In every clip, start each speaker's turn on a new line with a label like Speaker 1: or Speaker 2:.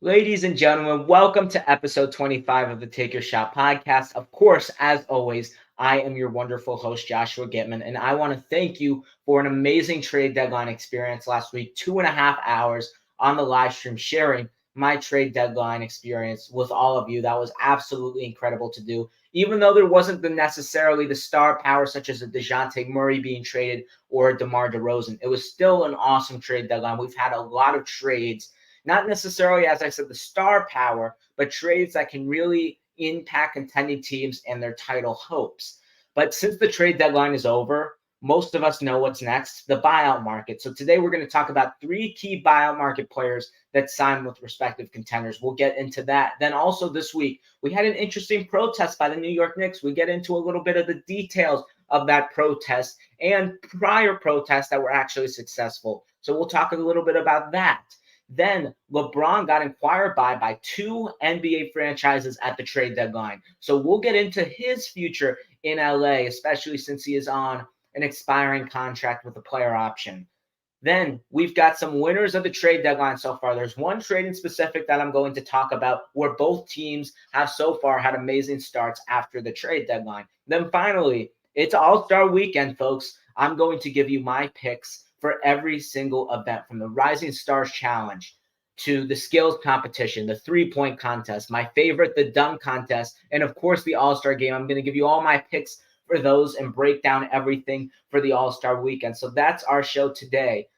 Speaker 1: Ladies and gentlemen, welcome to episode 25 of the Take Your Shot podcast. Of course, as always, I am your wonderful host, Joshua Gitman, and I want to thank you for an amazing trade deadline experience last week. 2.5 hours on the live stream sharing my trade deadline experience with all of you. That was absolutely incredible to do. Even though there wasn't necessarily the star power such as a DeJounte Murray being traded or a DeMar DeRozan, it was still an awesome trade deadline. We've had a lot of trades, not necessarily, as I said, the star power, but trades that can really impact contending teams and their title hopes. But since the trade deadline is over, most of us know what's next, the buyout market. So today we're going to talk about three key buyout market players that signed with respective contenders. We'll get into that. Then also this week, we had an interesting protest by the New York Knicks. We get into a little bit of the details of that protest and prior protests that were actually successful. So we'll talk a little bit about that. Then LeBron got inquired by two NBA franchises at the trade deadline. So we'll get into his future in LA, especially since he is on an expiring contract with a player option. Then we've got some winners of the trade deadline so far. There's one trade in specific that I'm going to talk about where both teams have so far had amazing starts after the trade deadline. Then finally, it's All-Star Weekend, folks. I'm going to give you my picks for every single event, from the Rising Stars Challenge to the skills competition, the three-point contest, my favorite, the dunk contest, and of course the All-Star game. I'm going to give you all my picks for those and break down everything for the All-Star Weekend. So that's our show today.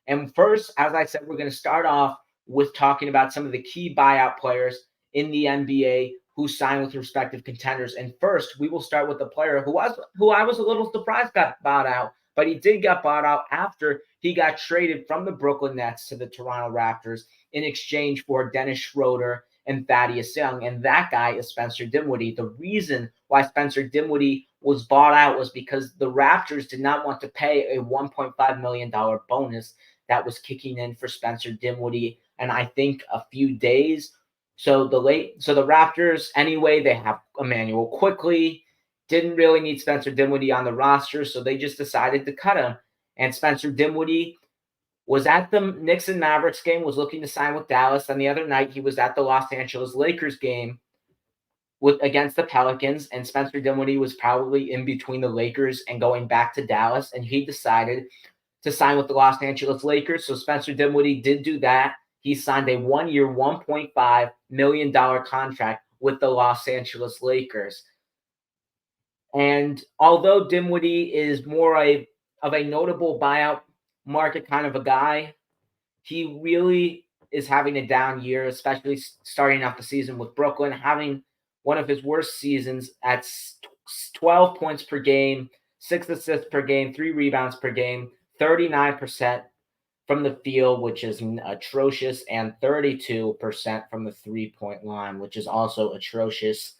Speaker 1: And first, as I said, we're going to start off with talking about some of the key buyout players in the NBA who signed with respective contenders. And first, we will start with the player who I was a little surprised got bought out, but he did get bought out after he got traded from the Brooklyn Nets to the Toronto Raptors in exchange for Dennis Schroeder and Thaddeus Young. And that guy is Spencer Dinwiddie. The reason why Spencer Dinwiddie was bought out was because the Raptors did not want to pay a $1.5 million bonus that was kicking in for Spencer Dinwiddie, and I think a few days. So the Raptors, anyway, they have Emmanuel Quickly, didn't really need Spencer Dinwiddie on the roster, so they just decided to cut him. And Spencer Dinwiddie was at the Knicks and Mavericks game, was looking to sign with Dallas. And the other night, he was at the Los Angeles Lakers game against the Pelicans, and Spencer Dinwiddie was probably in between the Lakers and going back to Dallas, and he decided to sign with the Los Angeles Lakers. So Spencer Dinwiddie did do that. He signed a 1-year, $1.5 million contract with the Los Angeles Lakers. And although Dinwiddie is more of a notable buyout market kind of a guy, he really is having a down year, especially starting off the season with Brooklyn, having one of his worst seasons at 12 points per game, 6 assists per game, 3 rebounds per game, 39% from the field, which is atrocious, and 32% from the three-point line, which is also atrocious.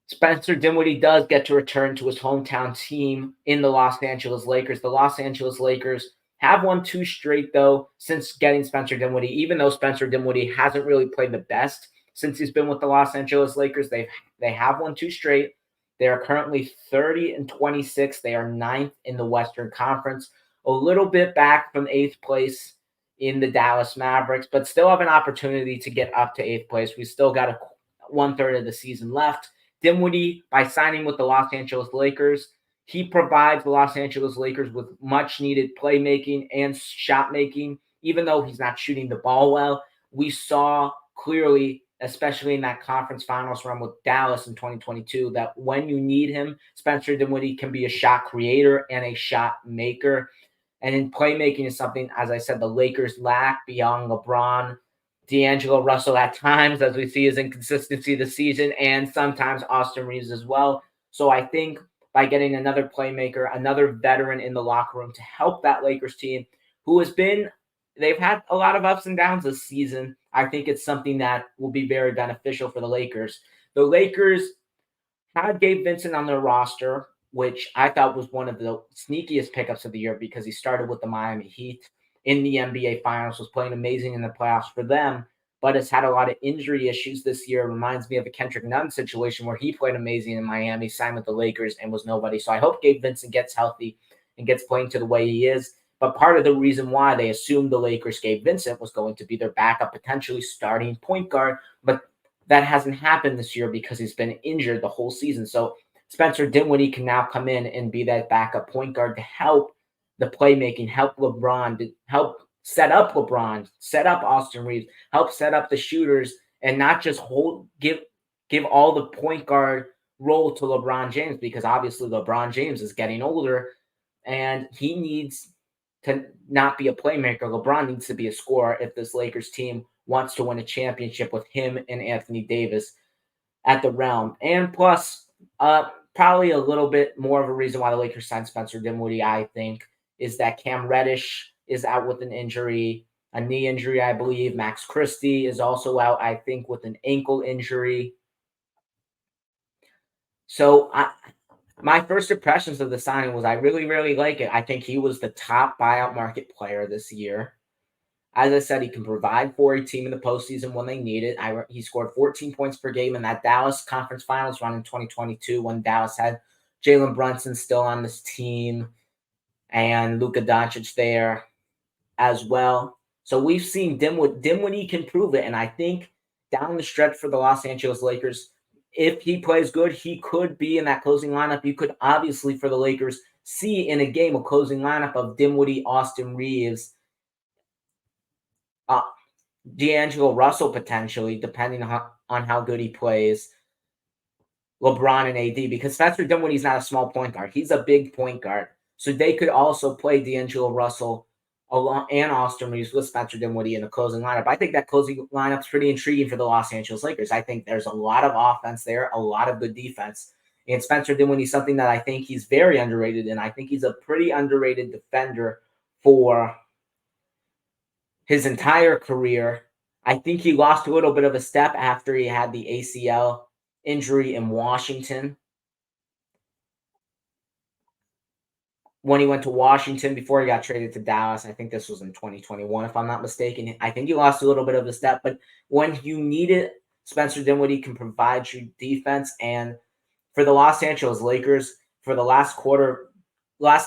Speaker 1: Spencer Dinwiddie does get to return to his hometown team in the Los Angeles Lakers. The Los Angeles Lakers have won 2 straight, though, since getting Spencer Dinwiddie, even though Spencer Dinwiddie hasn't really played the best since he's been with the Los Angeles Lakers. They have won 2 straight. They are currently 30-26. They are 9th in the Western Conference, a little bit back from 8th place in the Dallas Mavericks, but still have an opportunity to get up to 8th place. We still got 1/3 of the season left. Dinwiddie, by signing with the Los Angeles Lakers, he provides the Los Angeles Lakers with much-needed playmaking and shot making. Even though he's not shooting the ball well, we saw clearly, especially in that conference finals run with Dallas in 2022, that when you need him, Spencer Dinwiddie can be a shot creator and a shot maker. And in playmaking is something, as I said, the Lakers lack beyond LeBron, D'Angelo Russell at times, as we see his inconsistency this season, and sometimes Austin Reeves as well. So I think by getting another playmaker, another veteran in the locker room to help that Lakers team, they've had a lot of ups and downs this season. I think it's something that will be very beneficial for the Lakers. The Lakers had Gabe Vincent on their roster, which I thought was one of the sneakiest pickups of the year because he started with the Miami Heat in the NBA Finals, was playing amazing in the playoffs for them, but has had a lot of injury issues this year. It reminds me of a Kendrick Nunn situation where he played amazing in Miami, signed with the Lakers, and was nobody. So I hope Gabe Vincent gets healthy and gets playing to the way he is. But part of the reason why they assumed the Lakers Gabe Vincent was going to be their backup, potentially starting point guard, but that hasn't happened this year because he's been injured the whole season. So Spencer Dinwiddie can now come in and be that backup point guard to help the playmaking, help LeBron, to help set up LeBron, set up Austin Reeves, help set up the shooters, and not just give all the point guard role to LeBron James, because obviously LeBron James is getting older and he needs to not be a playmaker. LeBron needs to be a scorer if this Lakers team wants to win a championship with him and Anthony Davis at the realm. And plus, probably a little bit more of a reason why the Lakers signed Spencer Dinwiddie, I think, is that Cam Reddish is out with an injury, a knee injury, I believe. Max Christie is also out, I think, with an ankle injury. So my first impressions of the signing was I really, really like it. I think he was the top buyout market player this year. As I said, he can provide for a team in the postseason when they need it. He scored 14 points per game in that Dallas Conference Finals run in 2022 when Dallas had Jalen Brunson still on this team and Luka Doncic there as well. So we've seen Dinwiddie can prove it, and I think down the stretch for the Los Angeles Lakers, if he plays good, he could be in that closing lineup. You could obviously, for the Lakers, see in a game a closing lineup of Dinwiddie, Austin Reeves, uh, D'Angelo Russell potentially, depending on how good he plays, LeBron and AD, because Spencer Dinwiddie's not a small point guard. He's a big point guard. So they could also play D'Angelo Russell along and Austin Reeves with Spencer Dinwiddie in the closing lineup. I think that closing lineup's pretty intriguing for the Los Angeles Lakers. I think there's a lot of offense there, a lot of good defense. And Spencer Dinwiddie is something that I think he's very underrated, and I think he's a pretty underrated defender for his entire career. I think he lost a little bit of a step after he had the ACL injury in Washington. When he went to Washington before he got traded to Dallas, I think this was in 2021, if I'm not mistaken. I think he lost a little bit of a step, but when you need it, Spencer Dinwiddie can provide you defense. And for the Los Angeles Lakers, for the last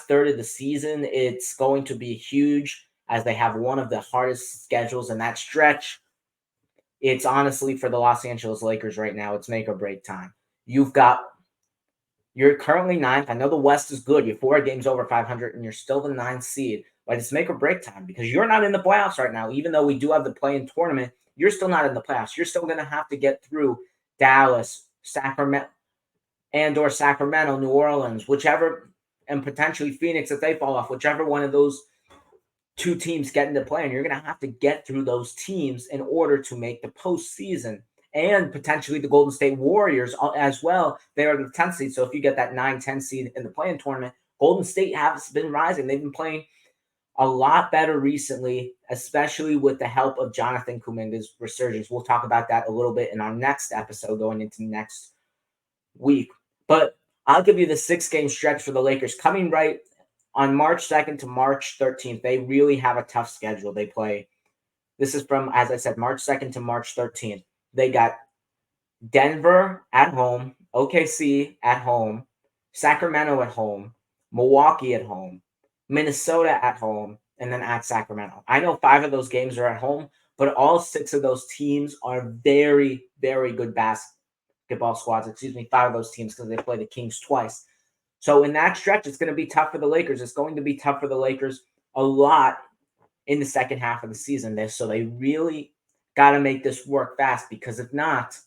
Speaker 1: third of the season, it's going to be huge as they have one of the hardest schedules in that stretch. It's honestly for the Los Angeles Lakers right now, it's make or break time. You're currently ninth. I know the West is good. You're 4 games over 500, and you're still the ninth seed. But it's make or break time because you're not in the playoffs right now. Even though we do have the play-in tournament, you're still not in the playoffs. You're still going to have to get through Dallas, Sacramento, or Sacramento, New Orleans, whichever, and potentially Phoenix if they fall off, whichever one of those two teams get into play. And you're going to have to get through those teams in order to make the postseason. And potentially the Golden State Warriors as well. They are the 10th seed. So if you get that 9-10 seed in the play-in tournament, Golden State has been rising. They've been playing a lot better recently, especially with the help of Jonathan Kuminga's resurgence. We'll talk about that a little bit in our next episode going into next week. But I'll give you the 6-game stretch for the Lakers coming right on March 2nd to March 13th. They really have a tough schedule. They play. This is from, as I said, March 2nd to March 13th. They got Denver at home, OKC at home, Sacramento at home, Milwaukee at home, Minnesota at home, and then at Sacramento. I know 5 of those games are at home, but all 6 of those teams are very, very good basketball squads. 5 of those teams because they play the Kings twice. So in that stretch, it's going to be tough for the Lakers. It's going to be tough for the Lakers a lot in the second half of the season. So they really got to make this work fast because if not,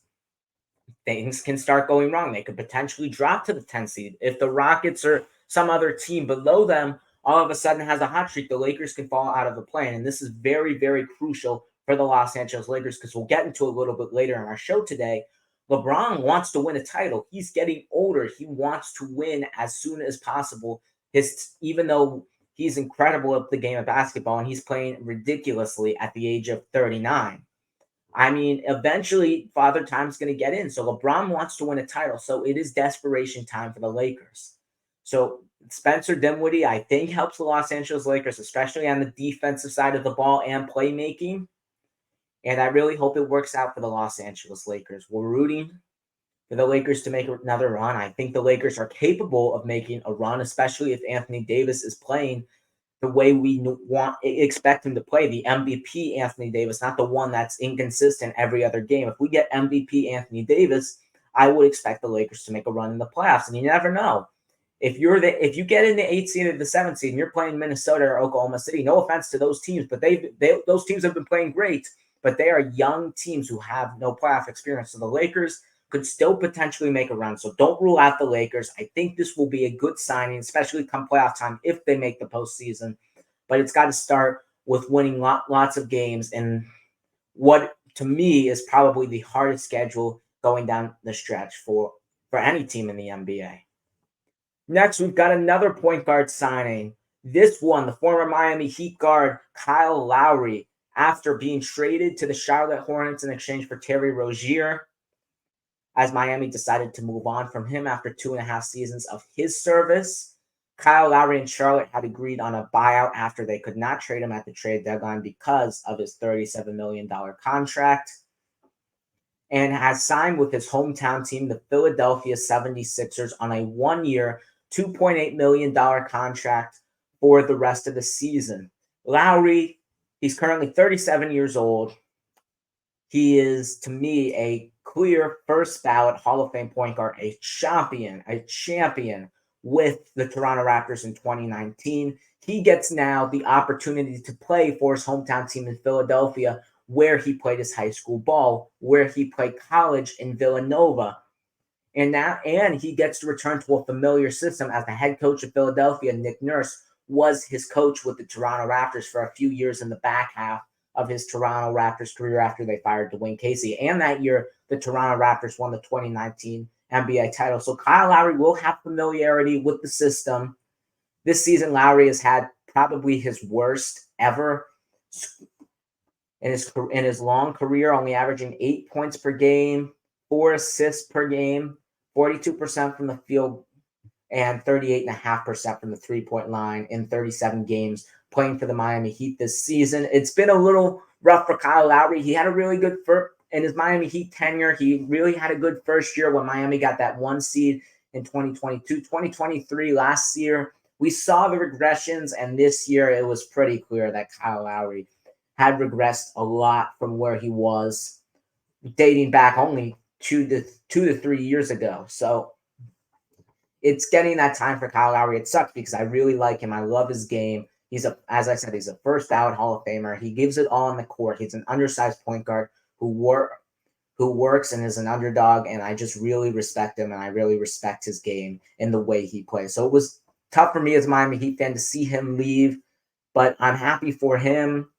Speaker 1: things can start going wrong. They could potentially drop to the 10th seed. If the Rockets or some other team below them all of a sudden has a hot streak, the Lakers can fall out of the play. And this is very, very crucial for the Los Angeles Lakers because we'll get into a little bit later in our show today. LeBron wants to win a title. He's getting older. He wants to win as soon as possible. Even though he's incredible at the game of basketball and he's playing ridiculously at the age of 39. I mean, eventually Father Time's going to get in. So LeBron wants to win a title. So it is desperation time for the Lakers. So Spencer Dinwiddie, I think, helps the Los Angeles Lakers, especially on the defensive side of the ball and playmaking. And I really hope it works out for the Los Angeles Lakers. We're rooting for the Lakers to make another run. I think the Lakers are capable of making a run, especially if Anthony Davis is playing the way we expect him to play, the MVP Anthony Davis, not the one that's inconsistent every other game. If we get MVP Anthony Davis, I would expect the Lakers to make a run in the playoffs, and you never know. If you get in the 8th seed or the 7th seed and you're playing Minnesota or Oklahoma City, no offense to those teams, but those teams have been playing great, but they are young teams who have no playoff experience. So the Lakers could still potentially make a run. So don't rule out the Lakers. I think this will be a good signing, especially come playoff time if they make the postseason. But it's got to start with winning lots of games and what to me is probably the hardest schedule going down the stretch for any team in the NBA. Next, we've got another point guard signing. This one, the former Miami Heat guard Kyle Lowry, after being traded to the Charlotte Hornets in exchange for Terry Rozier, as Miami decided to move on from him after 2.5 seasons of his service. Kyle Lowry and Charlotte had agreed on a buyout after they could not trade him at the trade deadline because of his $37 million contract, and has signed with his hometown team, the Philadelphia 76ers, on a 1-year, $2.8 million contract for the rest of the season. Lowry, he's currently 37 years old. He is, to me, a clear first ballot Hall of Fame point guard, a champion with the Toronto Raptors in 2019. He gets now the opportunity to play for his hometown team in Philadelphia, where he played his high school ball, where he played college in Villanova. And he gets to return to a familiar system as the head coach of Philadelphia. Nick Nurse was his coach with the Toronto Raptors for a few years in the back half of his Toronto Raptors career after they fired Dwayne Casey. And that year, the Toronto Raptors won the 2019 NBA title. So Kyle Lowry will have familiarity with the system. This season, Lowry has had probably his worst ever in his long career, only averaging 8 points per game, 4 assists per game, 42% from the field, and 38.5% from the three-point line in 37 games playing for the Miami Heat this season. It's been a little rough for Kyle Lowry. He had a really good in his Miami Heat tenure. He really had a good first year when Miami got that 1 seed in 2022. 2023, last year, we saw the regressions, and this year it was pretty clear that Kyle Lowry had regressed a lot from where he was dating back only 2 to 3 years ago. So it's getting that time for Kyle Lowry. It sucks because I really like him. I love his game. As I said, he's a first ballot Hall of Famer. He gives it all on the court. He's an undersized point guard who works and is an underdog, and I just really respect him, and I really respect his game and the way he plays. So it was tough for me as a Miami Heat fan to see him leave, but I'm happy for him.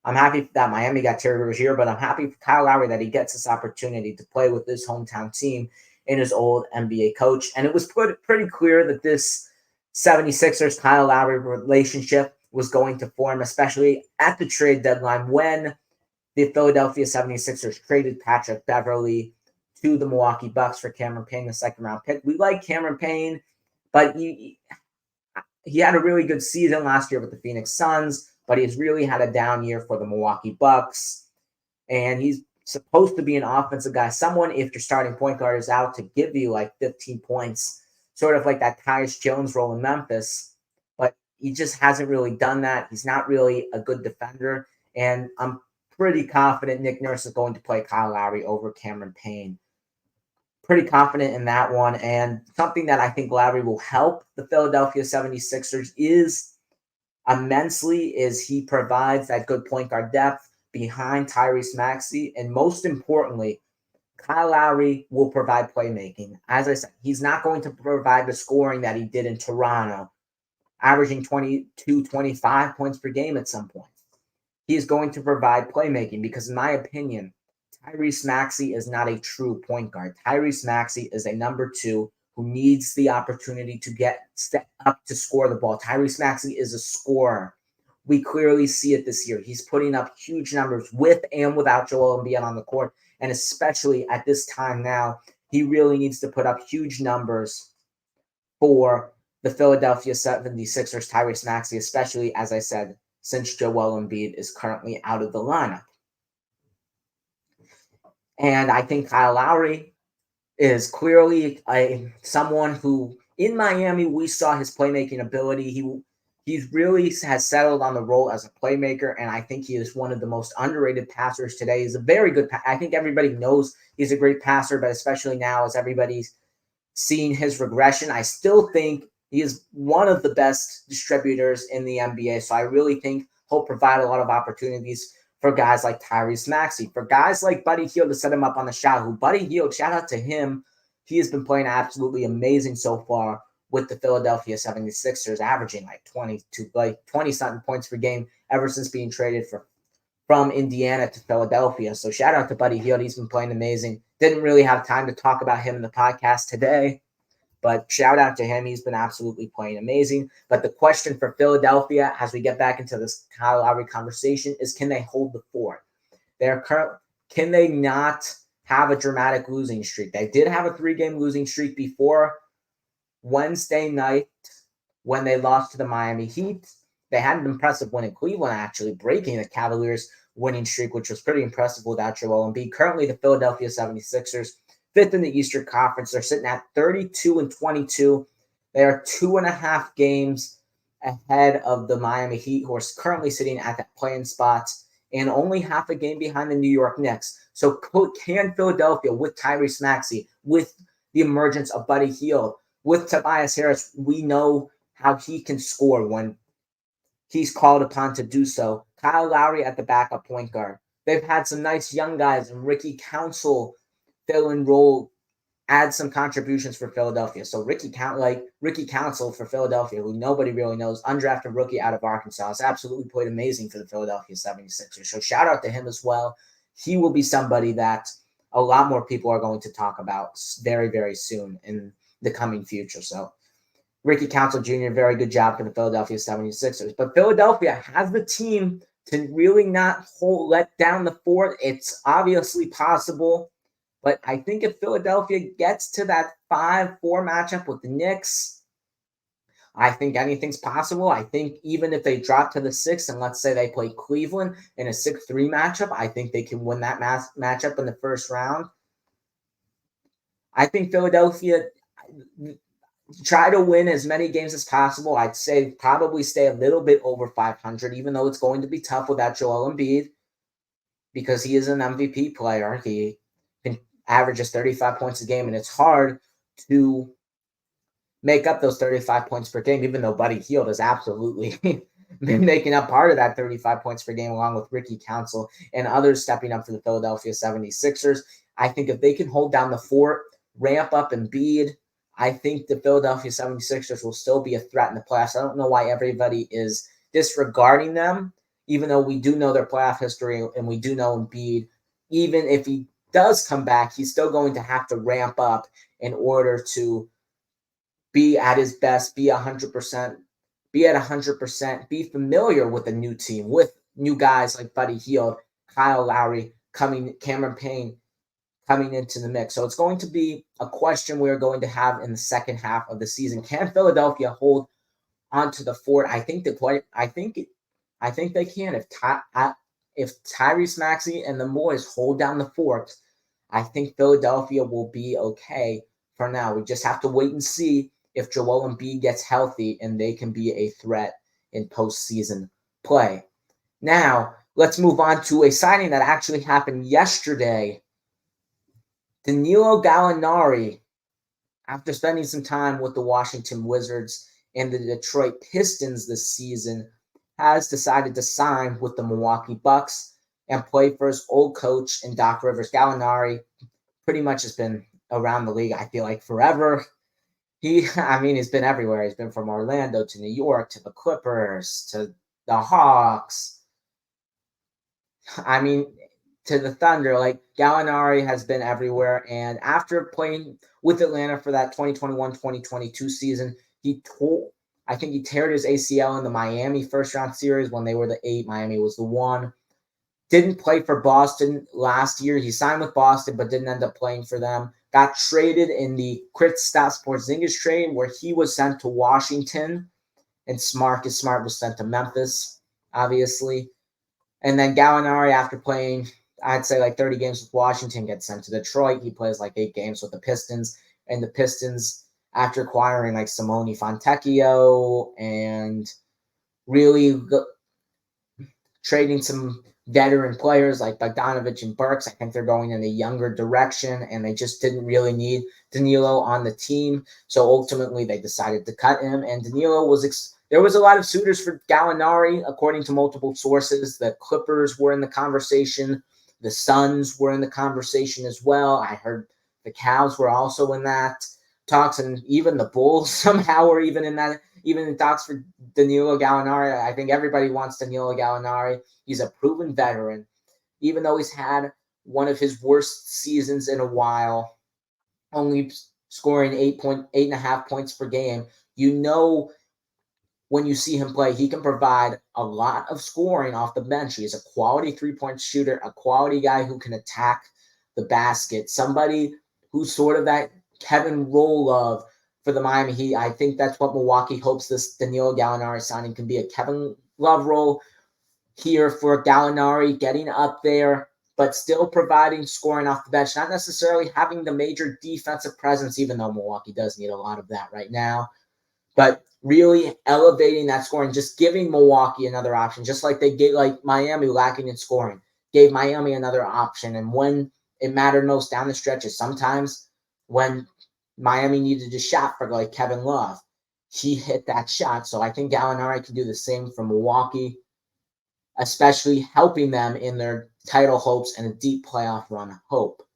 Speaker 1: I'm happy that Miami got Terry Rozier, but I'm happy for Kyle Lowry that he gets this opportunity to play with his hometown team and his old NBA coach. And it was pretty clear that this 76ers Kyle Lowry relationship was going to form, especially at the trade deadline when the Philadelphia 76ers traded Patrick Beverley to the Milwaukee Bucks for Cameron Payne, the second-round pick. We like Cameron Payne, but he had a really good season last year with the Phoenix Suns, but he's really had a down year for the Milwaukee Bucks. And he's supposed to be an offensive guy, someone, if your starting point guard is out, to give you like 15 points, sort of like that Tyus Jones role in Memphis. But he just hasn't really done that. He's not really a good defender. And I'm pretty confident Nick Nurse is going to play Kyle Lowry over Cameron Payne. Pretty confident in that one. And something that I think Lowry will help the Philadelphia 76ers is immensely is he provides that good point guard depth behind Tyrese Maxey. And most importantly, Kyle Lowry will provide playmaking. As I said, he's not going to provide the scoring that he did in Toronto, averaging 22, 25 points per game at some point. He is going to provide playmaking because, in my opinion, Tyrese Maxey is not a true point guard. Tyrese Maxey is a number 2 who needs the opportunity to step up to score the ball. Tyrese Maxey is a scorer. We clearly see it this year. He's putting up huge numbers with and without Joel Embiid on the court, and especially at this time now, he really needs to put up huge numbers for the Philadelphia 76ers, Tyrese Maxey, especially, as I said, since Joel Embiid is currently out of the lineup. And I think Kyle Lowry is clearly someone who, in Miami, we saw his playmaking ability. He really has settled on the role as a playmaker, and I think he is one of the most underrated passers today. He's a very good. I think everybody knows he's a great passer, but especially now as everybody's seeing his regression, I still think he is one of the best distributors in the NBA. So I really think he'll provide a lot of opportunities for guys like Tyrese Maxey, for guys like Buddy Hield to set him up on the shot. Who Buddy Hield, shout out to him. He has been playing absolutely amazing so far with the Philadelphia 76ers, averaging like 20 something points per game ever since being traded from Indiana to Philadelphia. So shout out to Buddy Hield. He's been playing amazing. Didn't really have time to talk about him in the podcast today, but shout out to him. He's been absolutely playing amazing. But the question for Philadelphia, as we get back into this Kyle Lowry conversation, is can they hold the fort? Can they not have a dramatic losing streak? They did have a 3-game losing streak before Wednesday night when they lost to the Miami Heat. They had an impressive win in Cleveland, actually breaking the Cavaliers' winning streak, which was pretty impressive without Joel Embiid. Currently, the Philadelphia 76ers, 5th in the Eastern Conference. They're sitting at 32-22. They are 2.5 games ahead of the Miami Heat, who are currently sitting at that play-in spot, and only half a game behind the New York Knicks. So can Philadelphia, with Tyrese Maxey, with the emergence of Buddy Hield, with Tobias Harris, we know how he can score when he's called upon to do so. Kyle Lowry at the backup point guard. They've had some nice young guys, and Ricky Council fill in role, add some contributions for Philadelphia. So Ricky Council for Philadelphia, who nobody really knows, undrafted rookie out of Arkansas, has absolutely played amazing for the Philadelphia 76ers. So shout out to him as well. He will be somebody that a lot more people are going to talk about very, very soon in the coming future. So Ricky Council Jr., very good job for the Philadelphia 76ers. But Philadelphia has the team to really not let down the fort. It's obviously possible. But I think if Philadelphia gets to that 5-4 matchup with the Knicks, I think anything's possible. I think even if they drop to the 6 and let's say they play Cleveland in a 6-3 matchup, I think they can win that matchup in the first round. I think Philadelphia try to win as many games as possible. I'd say probably stay a little bit over 500, even though it's going to be tough without Joel Embiid because he is an MVP player. He averages 35 points a game, and it's hard to make up those 35 points per game, even though Buddy Hield has absolutely been making up part of that 35 points per game, along with Ricky Council and others stepping up for the Philadelphia 76ers. I think if they can hold down the fort, ramp up Embiid, I think the Philadelphia 76ers will still be a threat in the playoffs. I don't know why everybody is disregarding them, even though we do know their playoff history and we do know Embiid. Even if he does come back, he's still going to have to ramp up in order to be at his best, be 100%, be at 100%, be familiar with a new team, with new guys like Buddy Hield, Kyle Lowry, Cameron Payne coming into the mix. So it's going to be a question we're going to have in the second half of the season. Can Philadelphia hold onto the fort? I think they can. If Tyrese Maxey and the boys hold down the fort, I think Philadelphia will be okay for now. We just have to wait and see if Joel Embiid gets healthy and they can be a threat in postseason play. Now, let's move on to a signing that actually happened yesterday. Danilo Gallinari, after spending some time with the Washington Wizards and the Detroit Pistons this season, has decided to sign with the Milwaukee Bucks and play for his old coach in Doc Rivers. Gallinari pretty much has been around the league, I feel like, forever. He's been everywhere. He's been from Orlando to New York to the Clippers to the Hawks. To the Thunder. Like, Gallinari has been everywhere. And after playing with Atlanta for that 2021-2022 season, I think he teared his ACL in the Miami first-round series when they were the 8. Miami was the 1. Didn't play for Boston last year. He signed with Boston, but didn't end up playing for them. Got traded in the Kristaps Porzingis trade, where he was sent to Washington, and Marcus Smart was sent to Memphis, obviously. And then Gallinari, after playing, I'd say like 30 games with Washington, gets sent to Detroit. He plays like 8 games with the Pistons. And the Pistons, after acquiring like Simone Fontecchio and really trading some veteran players like Bogdanovich and Burks. I think they're going in a younger direction, and they just didn't really need Danilo on the team. So ultimately, they decided to cut him. And Danilo there was a lot of suitors for Gallinari, according to multiple sources. The Clippers were in the conversation. The Suns were in the conversation as well. I heard the Cavs were also in that talks, and even the Bulls somehow were even in talks for Danilo Gallinari. I think everybody wants Danilo Gallinari. He's a proven veteran, even though he's had one of his worst seasons in a while, only scoring 8.5 points per game. You know, when you see him play, he can provide a lot of scoring off the bench. He is a quality three-point shooter, a quality guy who can attack the basket, somebody who's sort of that Kevin Love for the Miami Heat. I think that's what Milwaukee hopes this Danilo Gallinari signing can be, a Kevin Love role here for Gallinari, getting up there, but still providing scoring off the bench, not necessarily having the major defensive presence, even though Milwaukee does need a lot of that right now, but really elevating that scoring, just giving Milwaukee another option, just like they gave like Miami lacking in scoring, gave Miami another option. And when it mattered most down the stretches, sometimes when Miami needed a shot for like Kevin Love, he hit that shot. So I think Gallinari can do the same for Milwaukee, especially helping them in their title hopes and a deep playoff run hope.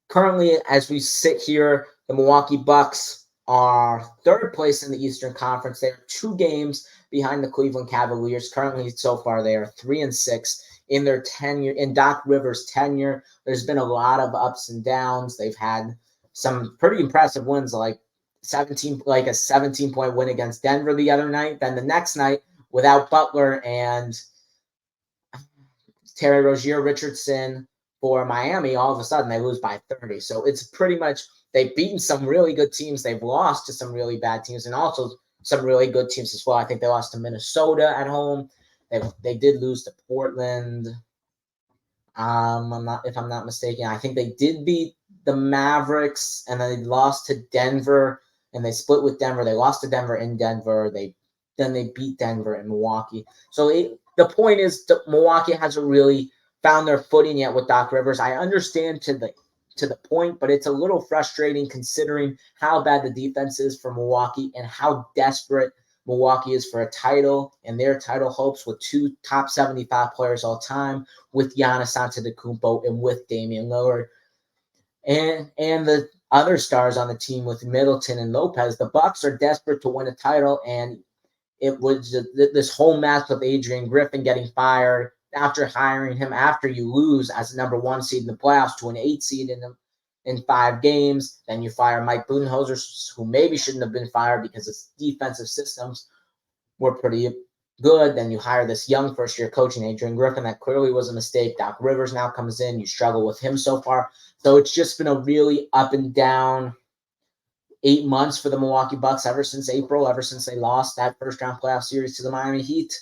Speaker 1: Currently, as we sit here, the Milwaukee Bucks are third place in the Eastern Conference. They are 2 games behind the Cleveland Cavaliers. Currently, so far, they are 3-6 in their tenure, in Doc Rivers' tenure. There's been a lot of ups and downs. They've had some pretty impressive wins, like a 17-point win against Denver the other night. Then the next night, without Butler and Terry Rozier Richardson for Miami, all of a sudden they lose by 30. So it's pretty much, they've beaten some really good teams. They've lost to some really bad teams and also some really good teams as well. I think they lost to Minnesota at home. They did lose to Portland. If I'm not mistaken. I think they did beat the Mavericks, and then they lost to Denver, and they split with Denver. They lost to Denver in Denver. Then they beat Denver in Milwaukee. So the point is that Milwaukee hasn't really found their footing yet with Doc Rivers. I understand to the point, but it's a little frustrating considering how bad the defense is for Milwaukee and how desperate Milwaukee is for a title and their title hopes with 2 top 75 players all time, with Giannis Antetokounmpo and with Damian Lillard. And the other stars on the team with Middleton and Lopez. The Bucks are desperate to win a title, and it was this whole mess with Adrian Griffin getting fired after hiring him after you lose as a number 1 seed in the playoffs to an 8 seed in 5 games. Then you fire Mike Budenholzer, who maybe shouldn't have been fired because his defensive systems were pretty good. Then you hire this young first-year coach in Adrian Griffin. That clearly was a mistake. Doc Rivers now comes in. You struggle with him so far. So it's just been a really up and down 8 months for the Milwaukee Bucks ever since April, ever since they lost that first-round playoff series to the Miami Heat.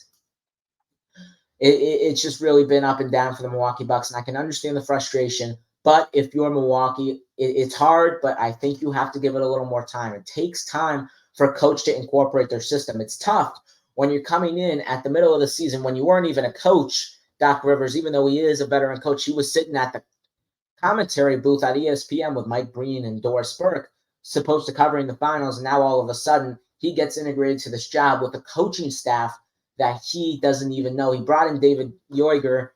Speaker 1: It's just really been up and down for the Milwaukee Bucks, and I can understand the frustration. But if you're Milwaukee, it's hard, but I think you have to give it a little more time. It takes time for a coach to incorporate their system. It's tough when you're coming in at the middle of the season when you weren't even a coach. Doc Rivers, even though he is a veteran coach, he was sitting at the commentary booth at ESPN with Mike Breen and Doris Burke, supposed to covering the finals, and now all of a sudden he gets integrated to this job with a coaching staff that he doesn't even know. He brought in David Yoiger,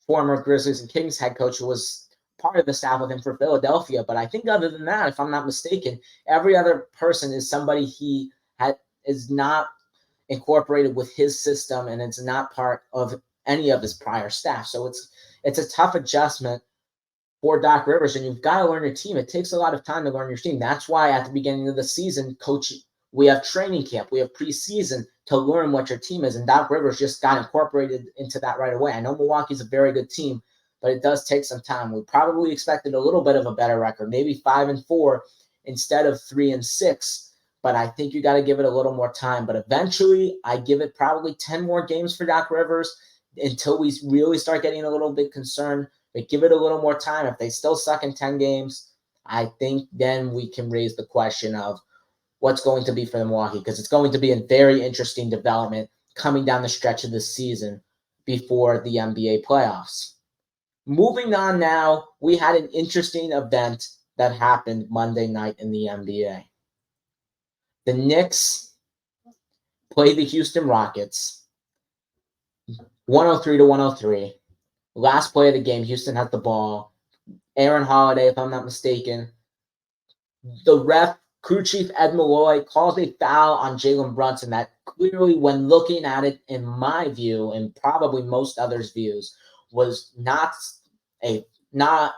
Speaker 1: former Grizzlies and Kings head coach, who was part of the staff with him for Philadelphia. But I think other than that, if I'm not mistaken, every other person is somebody he is not incorporated with his system, and it's not part of any of his prior staff. So it's a tough adjustment for Doc Rivers, and you've got to learn your team. It takes a lot of time to learn your team. That's why at the beginning of the season, we have training camp, we have preseason to learn what your team is, and Doc Rivers just got incorporated into that right away. I know Milwaukee's a very good team, but it does take some time. We probably expected a little bit of a better record, maybe 5-4 instead of 3-6, but I think you got to give it a little more time. But eventually, I give it probably 10 more games for Doc Rivers until we really start getting a little bit concerned. But give it a little more time. If they still suck in 10 games, I think then we can raise the question of what's going to be for the Milwaukee, because it's going to be a very interesting development coming down the stretch of the season before the NBA playoffs. Moving on now, we had an interesting event that happened Monday night in the NBA. The Knicks played the Houston Rockets 103 to 103. Last play of the game, Houston had the ball. Aaron Holiday, if I'm not mistaken. The ref, crew chief Ed Malloy, calls a foul on Jalen Brunson that clearly, when looking at it, in my view, and probably most others' views, was did not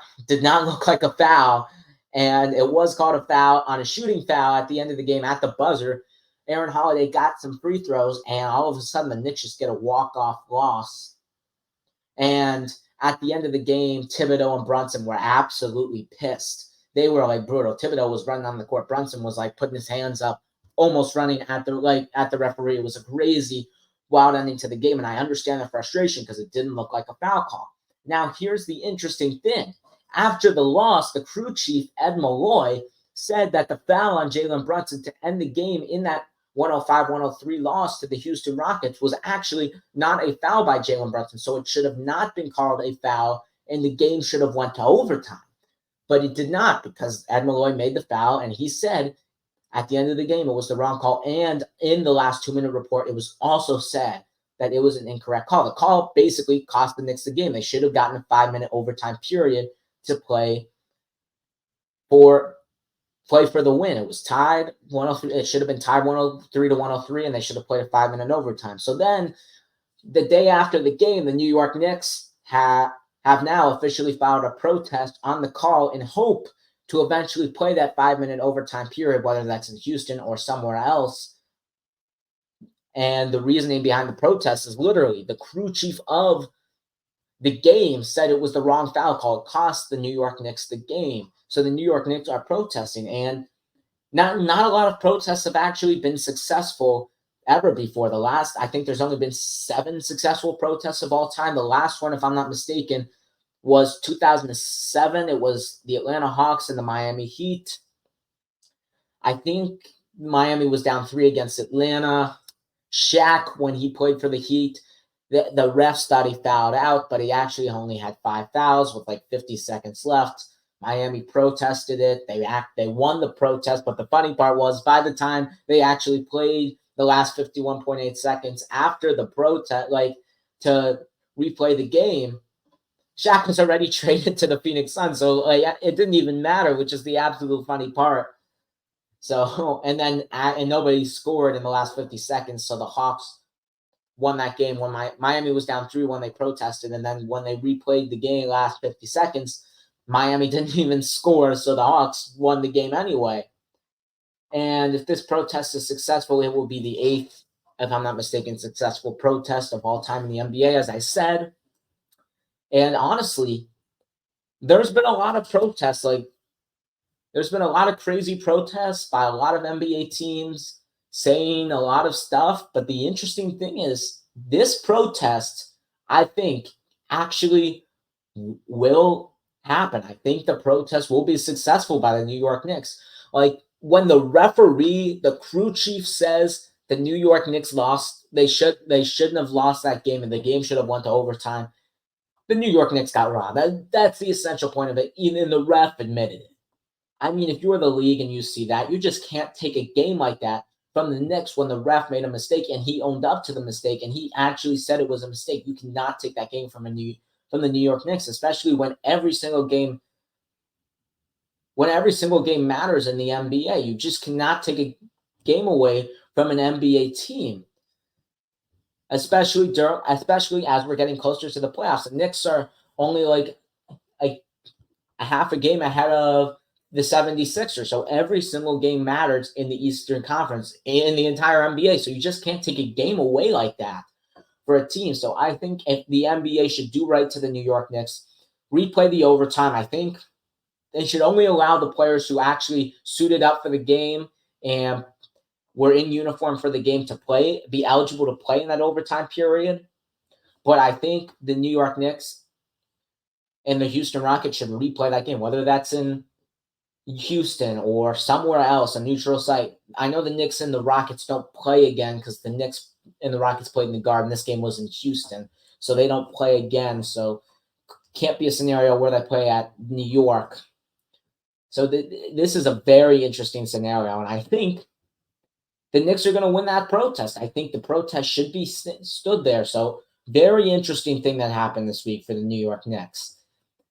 Speaker 1: look like a foul. And it was called a foul on a shooting foul at the end of the game at the buzzer. Aaron Holiday got some free throws, and all of a sudden the Knicks just get a walk-off loss. And at the end of the game, Thibodeau and Brunson were absolutely pissed. They were like brutal. Thibodeau was running on the court. Brunson was like putting his hands up, almost running at the referee. It was a crazy, wild ending to the game, and I understand the frustration because it didn't look like a foul call. Now, here's the interesting thing. After the loss, the crew chief, Ed Malloy, said that the foul on Jalen Brunson to end the game in that 105-103 loss to the Houston Rockets was actually not a foul by Jalen Brunson. So it should have not been called a foul, and the game should have went to overtime. But it did not, because Ed Malloy made the foul, and he said at the end of the game it was the wrong call. And in the last 2-minute report, it was also said that it was an incorrect call. The call basically cost the Knicks the game. They should have gotten a 5-minute overtime period to play for the win. It was tied 103. It should have been tied 103 to 103, and they should have played a 5-minute overtime. So then, the day after the game, the New York Knicks have now officially filed a protest on the call in hope to eventually play that 5-minute overtime period, whether that's in Houston or somewhere else. And the reasoning behind the protest is literally the crew chief of the game said it was the wrong foul call. It cost the New York Knicks the game. So the New York Knicks are protesting, and not a lot of protests have actually been successful ever before. I think there's only been 7 successful protests of all time. The last one, if I'm not mistaken, was 2007. It was the Atlanta Hawks and the Miami Heat. I think Miami was down 3 against Atlanta. Shaq, when he played for the Heat, the refs thought he fouled out, but he actually only had 5 fouls with like 50 seconds left. Miami protested it. They won the protest, but the funny part was by the time they actually played the last 51.8 seconds after the protest, like to replay the game, Shaq was already traded to the Phoenix Suns. So like it didn't even matter, which is the absolute funny part. So and nobody scored in the last 50 seconds. So the Hawks won that game when Miami was down 3 when they protested, and then when they replayed the game last 50 seconds, Miami didn't even score, so the Hawks won the game anyway. And if this protest is successful, it will be the 8th, if I'm not mistaken, successful protest of all time in the NBA, as I said. And honestly, there's been a lot of protests. Like, there's been a lot of crazy protests by a lot of NBA teams saying a lot of stuff. But the interesting thing is, this protest, I think, actually will happen. I think the protest will be successful by the New York Knicks. Like, when the referee, the crew chief, says the New York Knicks lost, they shouldn't have lost that game, and the game should have went to overtime. The New York Knicks got robbed. That's the essential point of it. Even the ref admitted it. I mean, if you're the league and you see that, you just can't take a game like that from the Knicks when the ref made a mistake and he owned up to the mistake and he actually said it was a mistake. You cannot take that game from the New York Knicks, especially when every single game matters in the NBA. You just cannot take a game away from an NBA team, especially as we're getting closer to the playoffs. The Knicks are only like a half a game ahead of the 76ers. So every single game matters in the Eastern Conference, in the entire NBA. So you just can't take a game away like that for a team. So I think if the NBA should do right to the New York Knicks, replay the overtime. I think they should only allow the players who actually suited up for the game and were in uniform for the game to be eligible to play in that overtime period. But I think the New York Knicks and the Houston Rockets should replay that game, whether that's in Houston or somewhere else, a neutral site. I know the Knicks and the Rockets don't play again because the Knicks and the Rockets played in the Garden. This game was in Houston, so they don't play again. So can't be a scenario where they play at New York. So this is a very interesting scenario, and I think the Knicks are going to win that protest. I think the protest should be stood there. So very interesting thing that happened this week for the New York Knicks.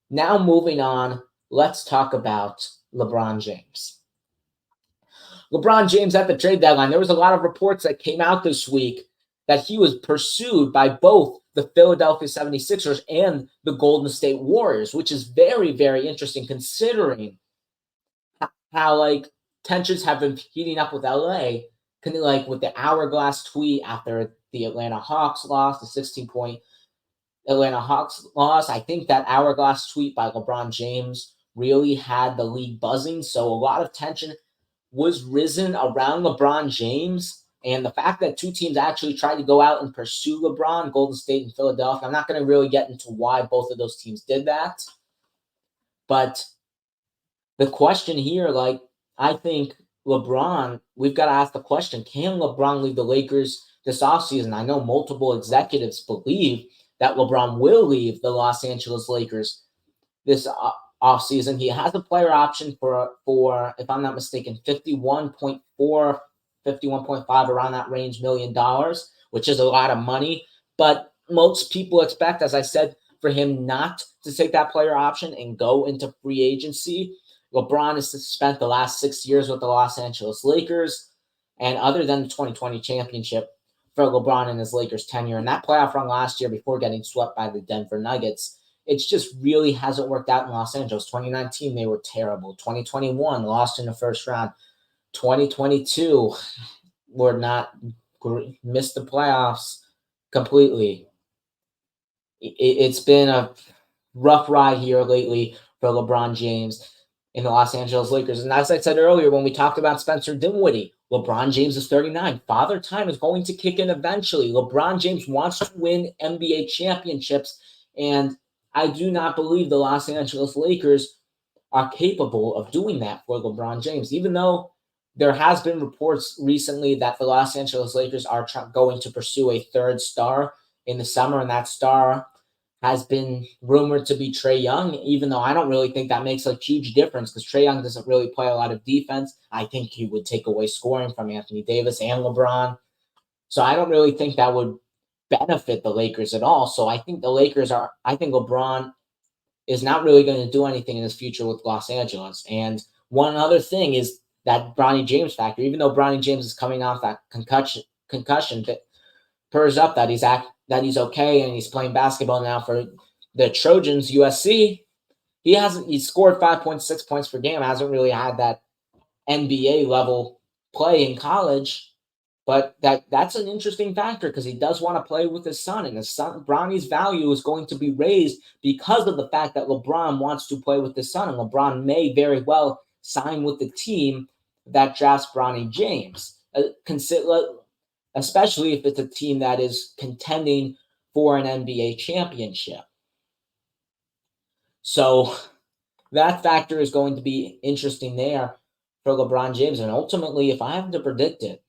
Speaker 1: Now moving on, let's talk about LeBron James. LeBron James at the trade deadline, there was a lot of reports that came out this week that he was pursued by both the Philadelphia 76ers and the Golden State Warriors, which is very, very interesting considering how like tensions have been heating up with LA, like with the hourglass tweet after the Atlanta Hawks lost, the 16-point Atlanta Hawks loss. I think that hourglass tweet by LeBron James really had the league buzzing. So a lot of tension was risen around LeBron James. And the fact that two teams actually tried to go out and pursue LeBron, Golden State and Philadelphia, I'm not going to really get into why both of those teams did that. But the question here, like, I think LeBron, we've got to ask the question, can LeBron leave the Lakers this offseason? I know multiple executives believe that LeBron will leave the Los Angeles Lakers this offseason. He has a player option for if I'm not mistaken, 51.4, 51.5 around that range $1 million, which is a lot of money. But most people expect, as I said, for him not to take that player option and go into free agency. LeBron has spent the last 6 years with the Los Angeles Lakers, and other than the 2020 championship for LeBron and his Lakers tenure, and that playoff run last year before getting swept by the Denver Nuggets, it just really hasn't worked out in Los Angeles. 2019, they were terrible. 2021, lost in the first round. 2022, were not missed the playoffs completely. It's been a rough ride here lately for LeBron James in the Los Angeles Lakers. And as I said earlier, when we talked about Spencer Dinwiddie, LeBron James is 39. Father time is going to kick in eventually. LeBron James wants to win NBA championships, and I do not believe the Los Angeles Lakers are capable of doing that for LeBron James, even though there has been reports recently that the Los Angeles Lakers are going to pursue a third star in the summer, and that star has been rumored to be Trae Young, even though I don't really think that makes a huge difference because Trae Young doesn't really play a lot of defense. I think he would take away scoring from Anthony Davis and LeBron. So I don't really think that would benefit the Lakers at all. So I think I think LeBron is not really going to do anything in his future with Los Angeles. And one other thing is that Bronny James factor. Even though Bronny James is coming off that concussion, that purrs up that he's okay and he's playing basketball now for the Trojans, USC. He scored 5.6 points per game. Hasn't really had that NBA level play in college, but that's an interesting factor because he does want to play with his son, and his son Bronny's value is going to be raised because of the fact that LeBron wants to play with his son, and LeBron may very well sign with the team that drafts Bronny James. Especially if it's a team that is contending for an NBA championship. So that factor is going to be interesting there for LeBron James. And ultimately, if I have to predict it,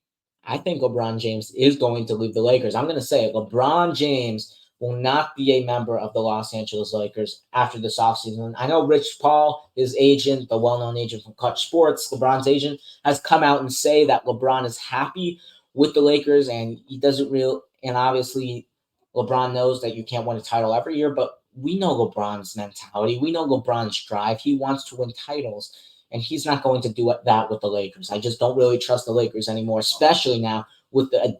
Speaker 1: I think LeBron James is going to leave the Lakers. I'm going to say it. LeBron James will not be a member of the Los Angeles Lakers after this offseason. I know Rich Paul, his agent, the well-known agent from Clutch Sports, LeBron's agent, has come out and say that LeBron is happy with the Lakers, and and obviously LeBron knows that you can't win a title every year, but we know LeBron's mentality. We know LeBron's drive. He wants to win titles, and he's not going to do that with the Lakers. I just don't really trust the Lakers anymore, especially now with a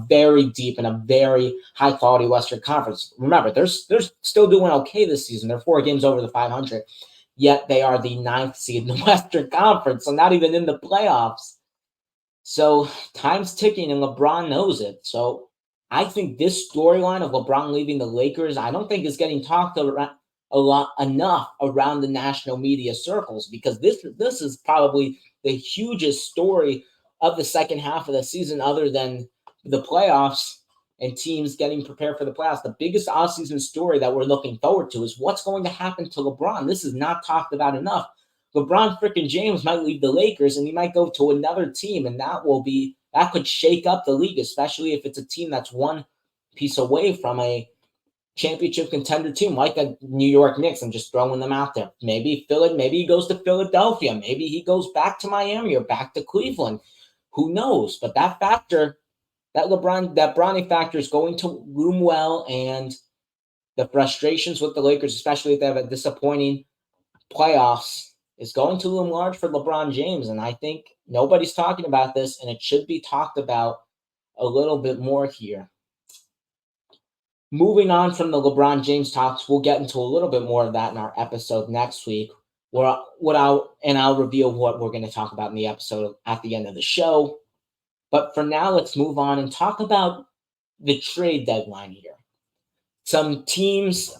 Speaker 1: very deep and a very high-quality Western Conference. Remember, they're still doing okay this season. They're 4 games over the 500, yet they are the 9th seed in the Western Conference, so not even in the playoffs. So time's ticking, and LeBron knows it. So I think this storyline of LeBron leaving the Lakers, I don't think is getting talked enough around the national media circles, because this is probably the hugest story of the second half of the season, other than the playoffs and teams getting prepared for the playoffs. The biggest offseason story that we're looking forward to is what's going to happen to LeBron. This is not talked about enough. LeBron freaking James might leave the Lakers and he might go to another team, and that will be that could shake up the league, especially if it's a team that's one piece away from a championship contender team like the New York Knicks. I'm just throwing them out there. Maybe he goes to Philadelphia. Maybe he goes back to Miami or back to Cleveland. Who knows? But that factor, that Bronny factor is going to loom well, and the frustrations with the Lakers, especially if they have a disappointing playoffs, is going to loom large for LeBron James. And I think nobody's talking about this, and it should be talked about a little bit more here. Moving on from the LeBron James talks, we'll get into a little bit more of that in our episode next week, where I'll reveal what we're going to talk about in the episode at the end of the show. But for now, let's move on and talk about the trade deadline here. Some teams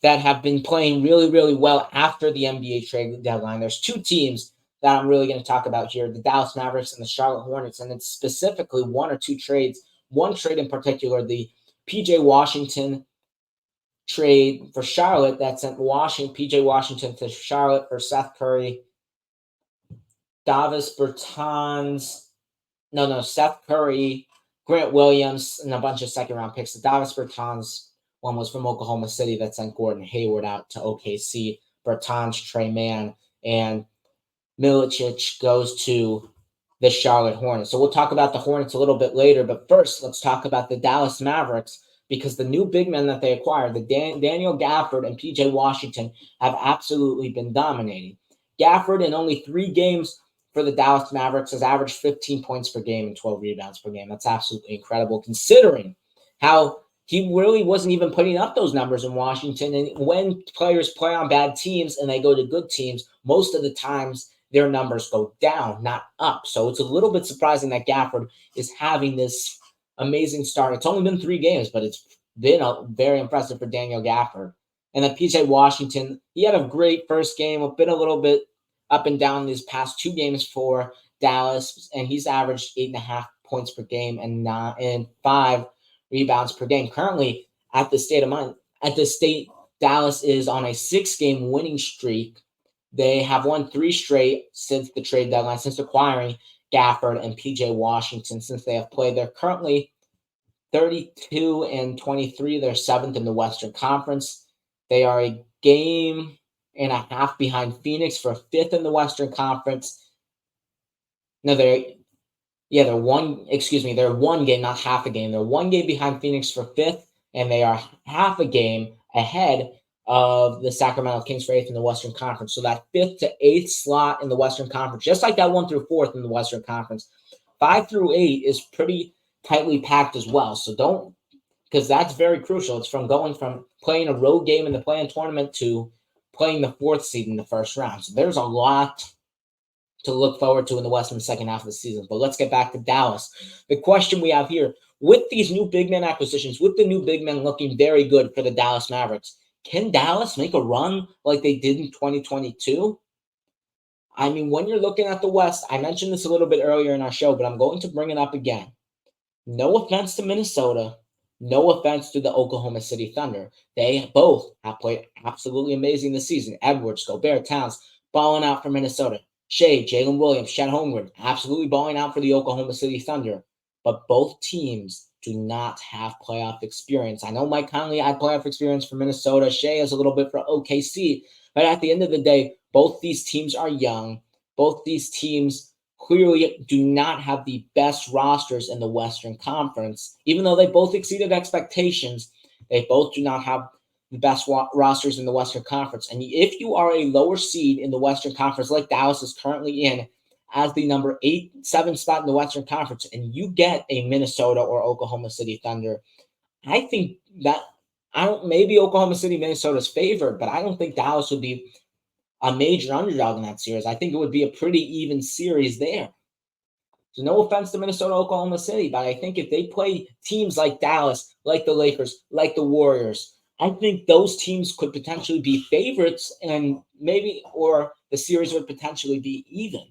Speaker 1: that have been playing really, really well after the NBA trade deadline. There's two teams that I'm really going to talk about here, the Dallas Mavericks and the Charlotte Hornets, and it's specifically one or two trades. One trade in particular, the PJ Washington trade for Charlotte that sent PJ Washington to Charlotte for Seth Curry, Seth Curry, Grant Williams, and a bunch of second-round picks. The Davis Bertans one was from Oklahoma City that sent Gordon Hayward out to OKC. Bertans, Trey Mann, and Milicic goes to the Charlotte Hornets. So we'll talk about the Hornets a little bit later, but first let's talk about the Dallas Mavericks, because the new big men that they acquired, the Daniel Gafford and PJ Washington, have absolutely been dominating. Gafford, in only 3 games for the Dallas Mavericks, has averaged 15 points per game and 12 rebounds per game. That's absolutely incredible, considering how he really wasn't even putting up those numbers in Washington. And when players play on bad teams and they go to good teams, most of the times their numbers go down, not up. So it's a little bit surprising that Gafford is having this amazing start. It's only been 3 games, but it's been very impressive for Daniel Gafford. And then PJ Washington, he had a great first game, been a little bit up and down these past 2 games for Dallas, and he's averaged 8.5 points per game and 5 rebounds per game. Currently, at this state, Dallas is on a 6-game winning streak. They have won 3 straight since the trade deadline, since acquiring Gafford and PJ Washington, since they have played. They're currently 32-23. They're 7th in the Western Conference. They are a game and a half behind Phoenix for 5th in the Western Conference. No, they're 1 game, not half a game. They're 1 game behind Phoenix for 5th, and they are half a game ahead of the Sacramento Kings for 8th in the Western Conference. So that 5th to 8th slot in the Western Conference, just like that 1 through 4th in the Western Conference, 5 through 8 is pretty tightly packed as well. So because that's very crucial. It's from going from playing a road game in the play-in tournament to playing the 4th seed in the first round. So there's a lot to look forward to in the West in the second half of the season. But let's get back to Dallas. The question we have here, with these new big men acquisitions, with the new big men looking very good for the Dallas Mavericks, can Dallas make a run like they did in 2022? I mean, when you're looking at the West, I mentioned this a little bit earlier in our show, but I'm going to bring it up again. No offense to Minnesota. No offense to the Oklahoma City Thunder. They both have played absolutely amazing this season. Edwards, Gobert, Towns, balling out for Minnesota. Shea, Jalen Williams, Chet Holmgren, absolutely balling out for the Oklahoma City Thunder. But both teams do not have playoff experience. I know Mike Conley had playoff experience for Minnesota. Shea has a little bit for OKC. But at the end of the day, both these teams are young. Both these teams clearly do not have the best rosters in the Western Conference. Even though they both exceeded expectations, they both do not have the best rosters in the Western Conference. And if you are a lower seed in the Western Conference, like Dallas is currently in, as the number 7 spot in the Western Conference, and you get a Minnesota or Oklahoma City Thunder, I think that maybe Oklahoma City, Minnesota's favored, but I don't think Dallas would be a major underdog in that series. I think it would be a pretty even series there. So no offense to Minnesota, Oklahoma City, but I think if they play teams like Dallas, like the Lakers, like the Warriors, I think those teams could potentially be favorites, and or the series would potentially be even.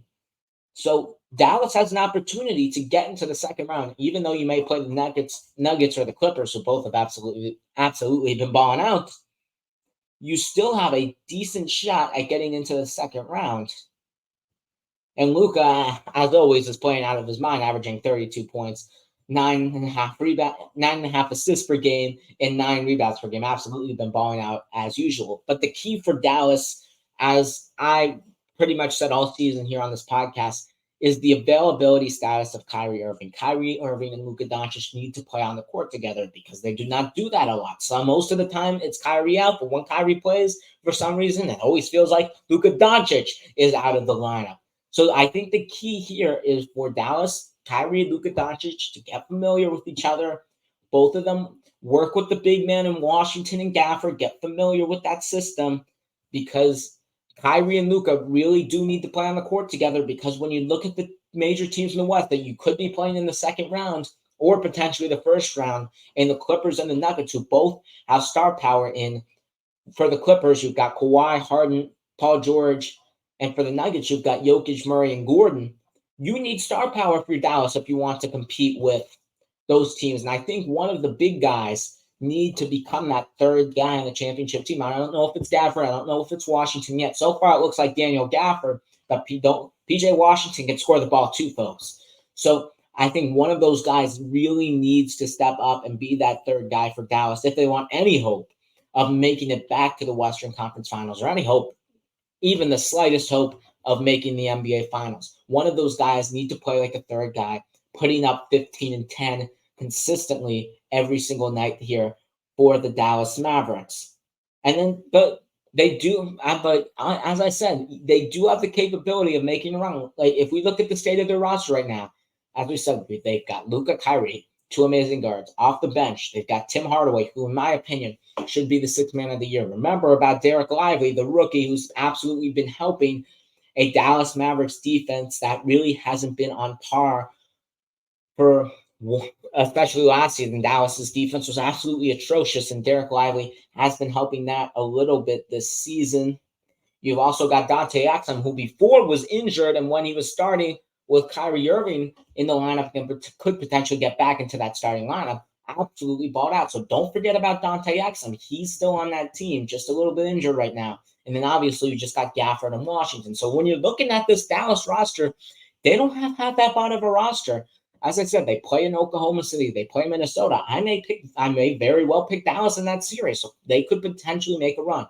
Speaker 1: So Dallas has an opportunity to get into the second round, even though you may play the Nuggets or the Clippers, who both have absolutely been balling out. You still have a decent shot at getting into the second round. And Luka, as always, is playing out of his mind, averaging 32 points, 9.5 assists per game, and 9 rebounds per game. Absolutely been balling out as usual. But the key for Dallas, as I pretty much said all season here on this podcast, is the availability status of Kyrie Irving. Kyrie Irving and Luka Doncic need to play on the court together because they do not do that a lot. So most of the time it's Kyrie out, but when Kyrie plays, for some reason, it always feels like Luka Doncic is out of the lineup. So I think the key here is for Dallas, Kyrie and Luka Doncic to get familiar with each other. Both of them work with the big man in Washington and Gafford, get familiar with that system because Kyrie and Luka really do need to play on the court together because when you look at the major teams in the West that you could be playing in the second round or potentially the first round, and the Clippers and the Nuggets, who both have star power in. For the Clippers, you've got Kawhi, Harden, Paul George, and for the Nuggets, you've got Jokic, Murray, and Gordon. You need star power for Dallas if you want to compete with those teams. And I think one of the big guys need to become that third guy on the championship team. I don't know if it's Gafford. I don't know if it's Washington yet. So far, it looks like Daniel Gafford, but PJ Washington can score the ball too, folks. So I think one of those guys really needs to step up and be that third guy for Dallas if they want any hope of making it back to the Western Conference Finals or any hope, even the slightest hope of making the NBA Finals. One of those guys need to play like a third guy, putting up 15 and 10 consistently every single night here for the Dallas Mavericks. And then, but they do, but as I said, they do have the capability of making a run. Like if we look at the state of their roster right now, as we said, they've got Luka, Kyrie, two amazing guards. Off the bench, they've got Tim Hardaway, who, in my opinion, should be the sixth man of the year. Remember about Derek Lively, the rookie who's absolutely been helping a Dallas Mavericks defense that really hasn't been on par for, especially last season. Dallas's defense was absolutely atrocious, and Derek Lively has been helping that a little bit this season. You've also got Dante Exum, who before was injured, and when he was starting with Kyrie Irving in the lineup and could potentially get back into that starting lineup, absolutely balled out. So don't forget about Dante Exum. He's still on that team, just a little bit injured right now. And then obviously you just got Gafford and Washington. So when you're looking at this Dallas roster, they don't have that bad of a roster. As I said, they play in Oklahoma City, they play Minnesota. I may very well pick Dallas in that series, so they could potentially make a run.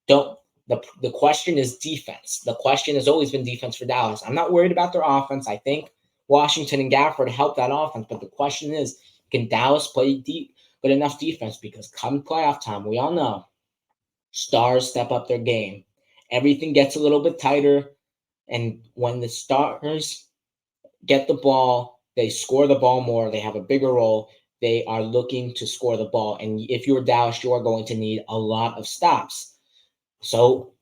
Speaker 1: Don't the question is defense. The question has always been defense for Dallas. I'm not worried about their offense. I think Washington and Gafford help that offense, but the question is, can Dallas play deep but enough defense? Because come playoff time, we all know stars step up their game. Everything gets a little bit tighter, and when the stars get the ball, they score the ball more, they have a bigger role, they are looking to score the ball. And if you're Dallas, you are going to need a lot of stops. So,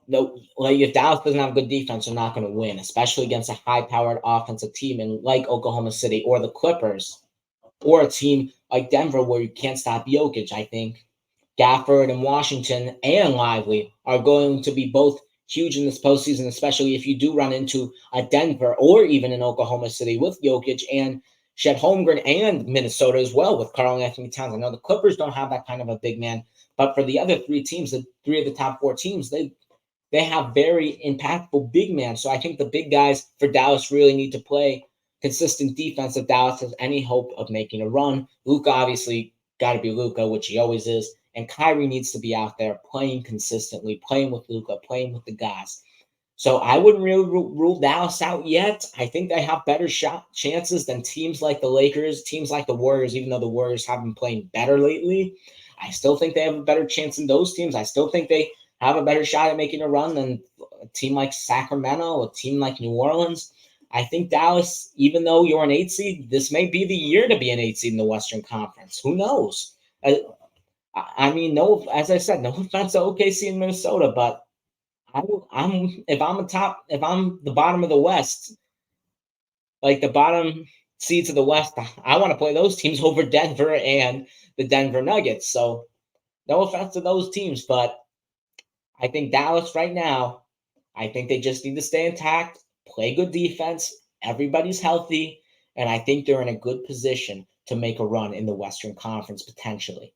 Speaker 1: no, like if Dallas doesn't have good defense, they're not going to win, especially against a high-powered offensive team and like Oklahoma City or the Clippers or a team like Denver where you can't stop Jokic. I think Gafford and Washington and Lively are going to be both huge in this postseason, especially if you do run into a Denver or even an Oklahoma City with Jokic and Chet Holmgren and Minnesota as well with Karl-Anthony Towns. I know the Clippers don't have that kind of a big man, but for the other three teams, the three of the top four teams, they have very impactful big men. So I think the big guys for Dallas really need to play consistent defense if Dallas has any hope of making a run. Luka obviously got to be Luka, which he always is. And Kyrie needs to be out there playing consistently, playing with Luka, playing with the guys. So I wouldn't really rule Dallas out yet. I think they have better chances than teams like the Lakers, teams like the Warriors, even though the Warriors have been playing better lately. I still think they have a better chance than those teams. I still think they have a better shot at making a run than a team like Sacramento, a team like New Orleans. I think Dallas, even though you're an 8 seed, this may be the year to be an 8 seed in the Western Conference. Who knows? I mean, no, as I said, no offense to OKC in Minnesota, but if I'm the bottom of the West, like the bottom seeds of the West, I want to play those teams over Denver and the Denver Nuggets. So no offense to those teams, but I think Dallas right now, I think they just need to stay intact, play good defense. Everybody's healthy, and I think they're in a good position to make a run in the Western Conference potentially.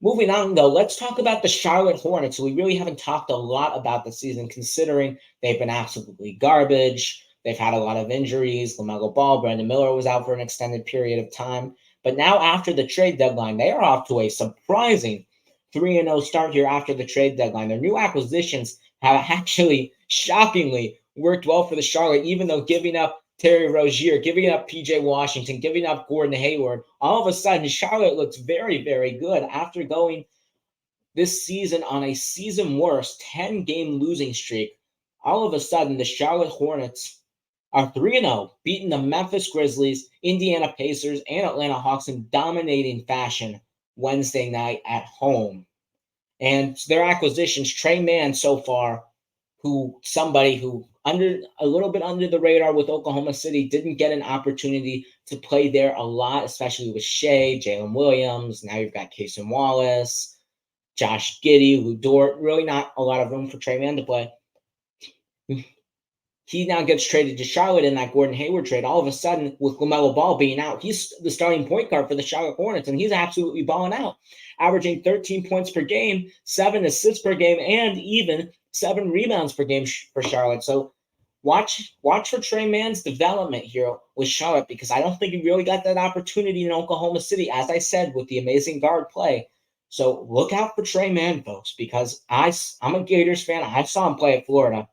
Speaker 1: Moving on, though, let's talk about the Charlotte Hornets. We really haven't talked a lot about the season, considering they've been absolutely garbage. They've had a lot of injuries. LaMelo Ball, Brandon Miller was out for an extended period of time. But now, after the trade deadline, they are off to a surprising 3-0 start here after the trade deadline. Their new acquisitions have actually, shockingly, worked well for the Charlotte, even though giving up Terry Rozier, giving up PJ Washington, giving up Gordon Hayward, all of a sudden Charlotte looks very, very good after going this season on a season worst 10-game losing streak. All of a sudden, the Charlotte Hornets are 3-0, beating the Memphis Grizzlies, Indiana Pacers, and Atlanta Hawks in dominating fashion Wednesday night at home. And their acquisitions, Trey Mann so far, somebody who under a little bit under the radar with Oklahoma City, didn't get an opportunity to play there a lot, especially with Shea, Jalen Williams. Now you've got Cason Wallace, Josh Giddey, Lou Dort. Really not a lot of room for Trey Mann to play. He now gets traded to Charlotte in that Gordon Hayward trade. All of a sudden, with LaMelo Ball being out, he's the starting point guard for the Charlotte Hornets, and he's absolutely balling out, averaging 13 points per game, 7 assists per game, and even 7 rebounds per game for Charlotte. So watch for Trey Mann's development here with Charlotte, because I don't think he really got that opportunity in Oklahoma City, as I said, with the amazing guard play. So look out for Trey Mann, folks, because I'm a Gators fan. I saw him play at Florida.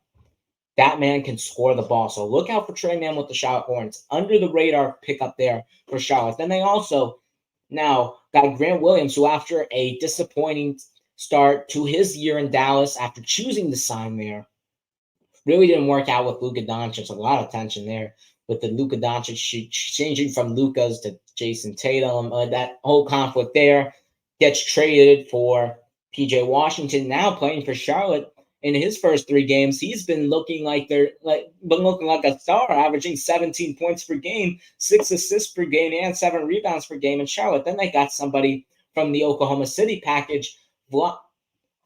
Speaker 1: That man can score the ball. So look out for Trey Mann with the Charlotte Hornets. Under the radar pickup there for Charlotte. Then they also now got Grant Williams, who after a disappointing start to his year in Dallas, after choosing to sign there, really didn't work out with Luka Doncic. A lot of tension there with the Luka Doncic changing from Luka's to Jason Tatum. That whole conflict there, gets traded for PJ Washington, now playing for Charlotte. In his first 3 games, he's been looking like a star, averaging 17 points per game, 6 assists per game, and 7 rebounds per game in Charlotte. Then they got somebody from the Oklahoma City package, Vlaše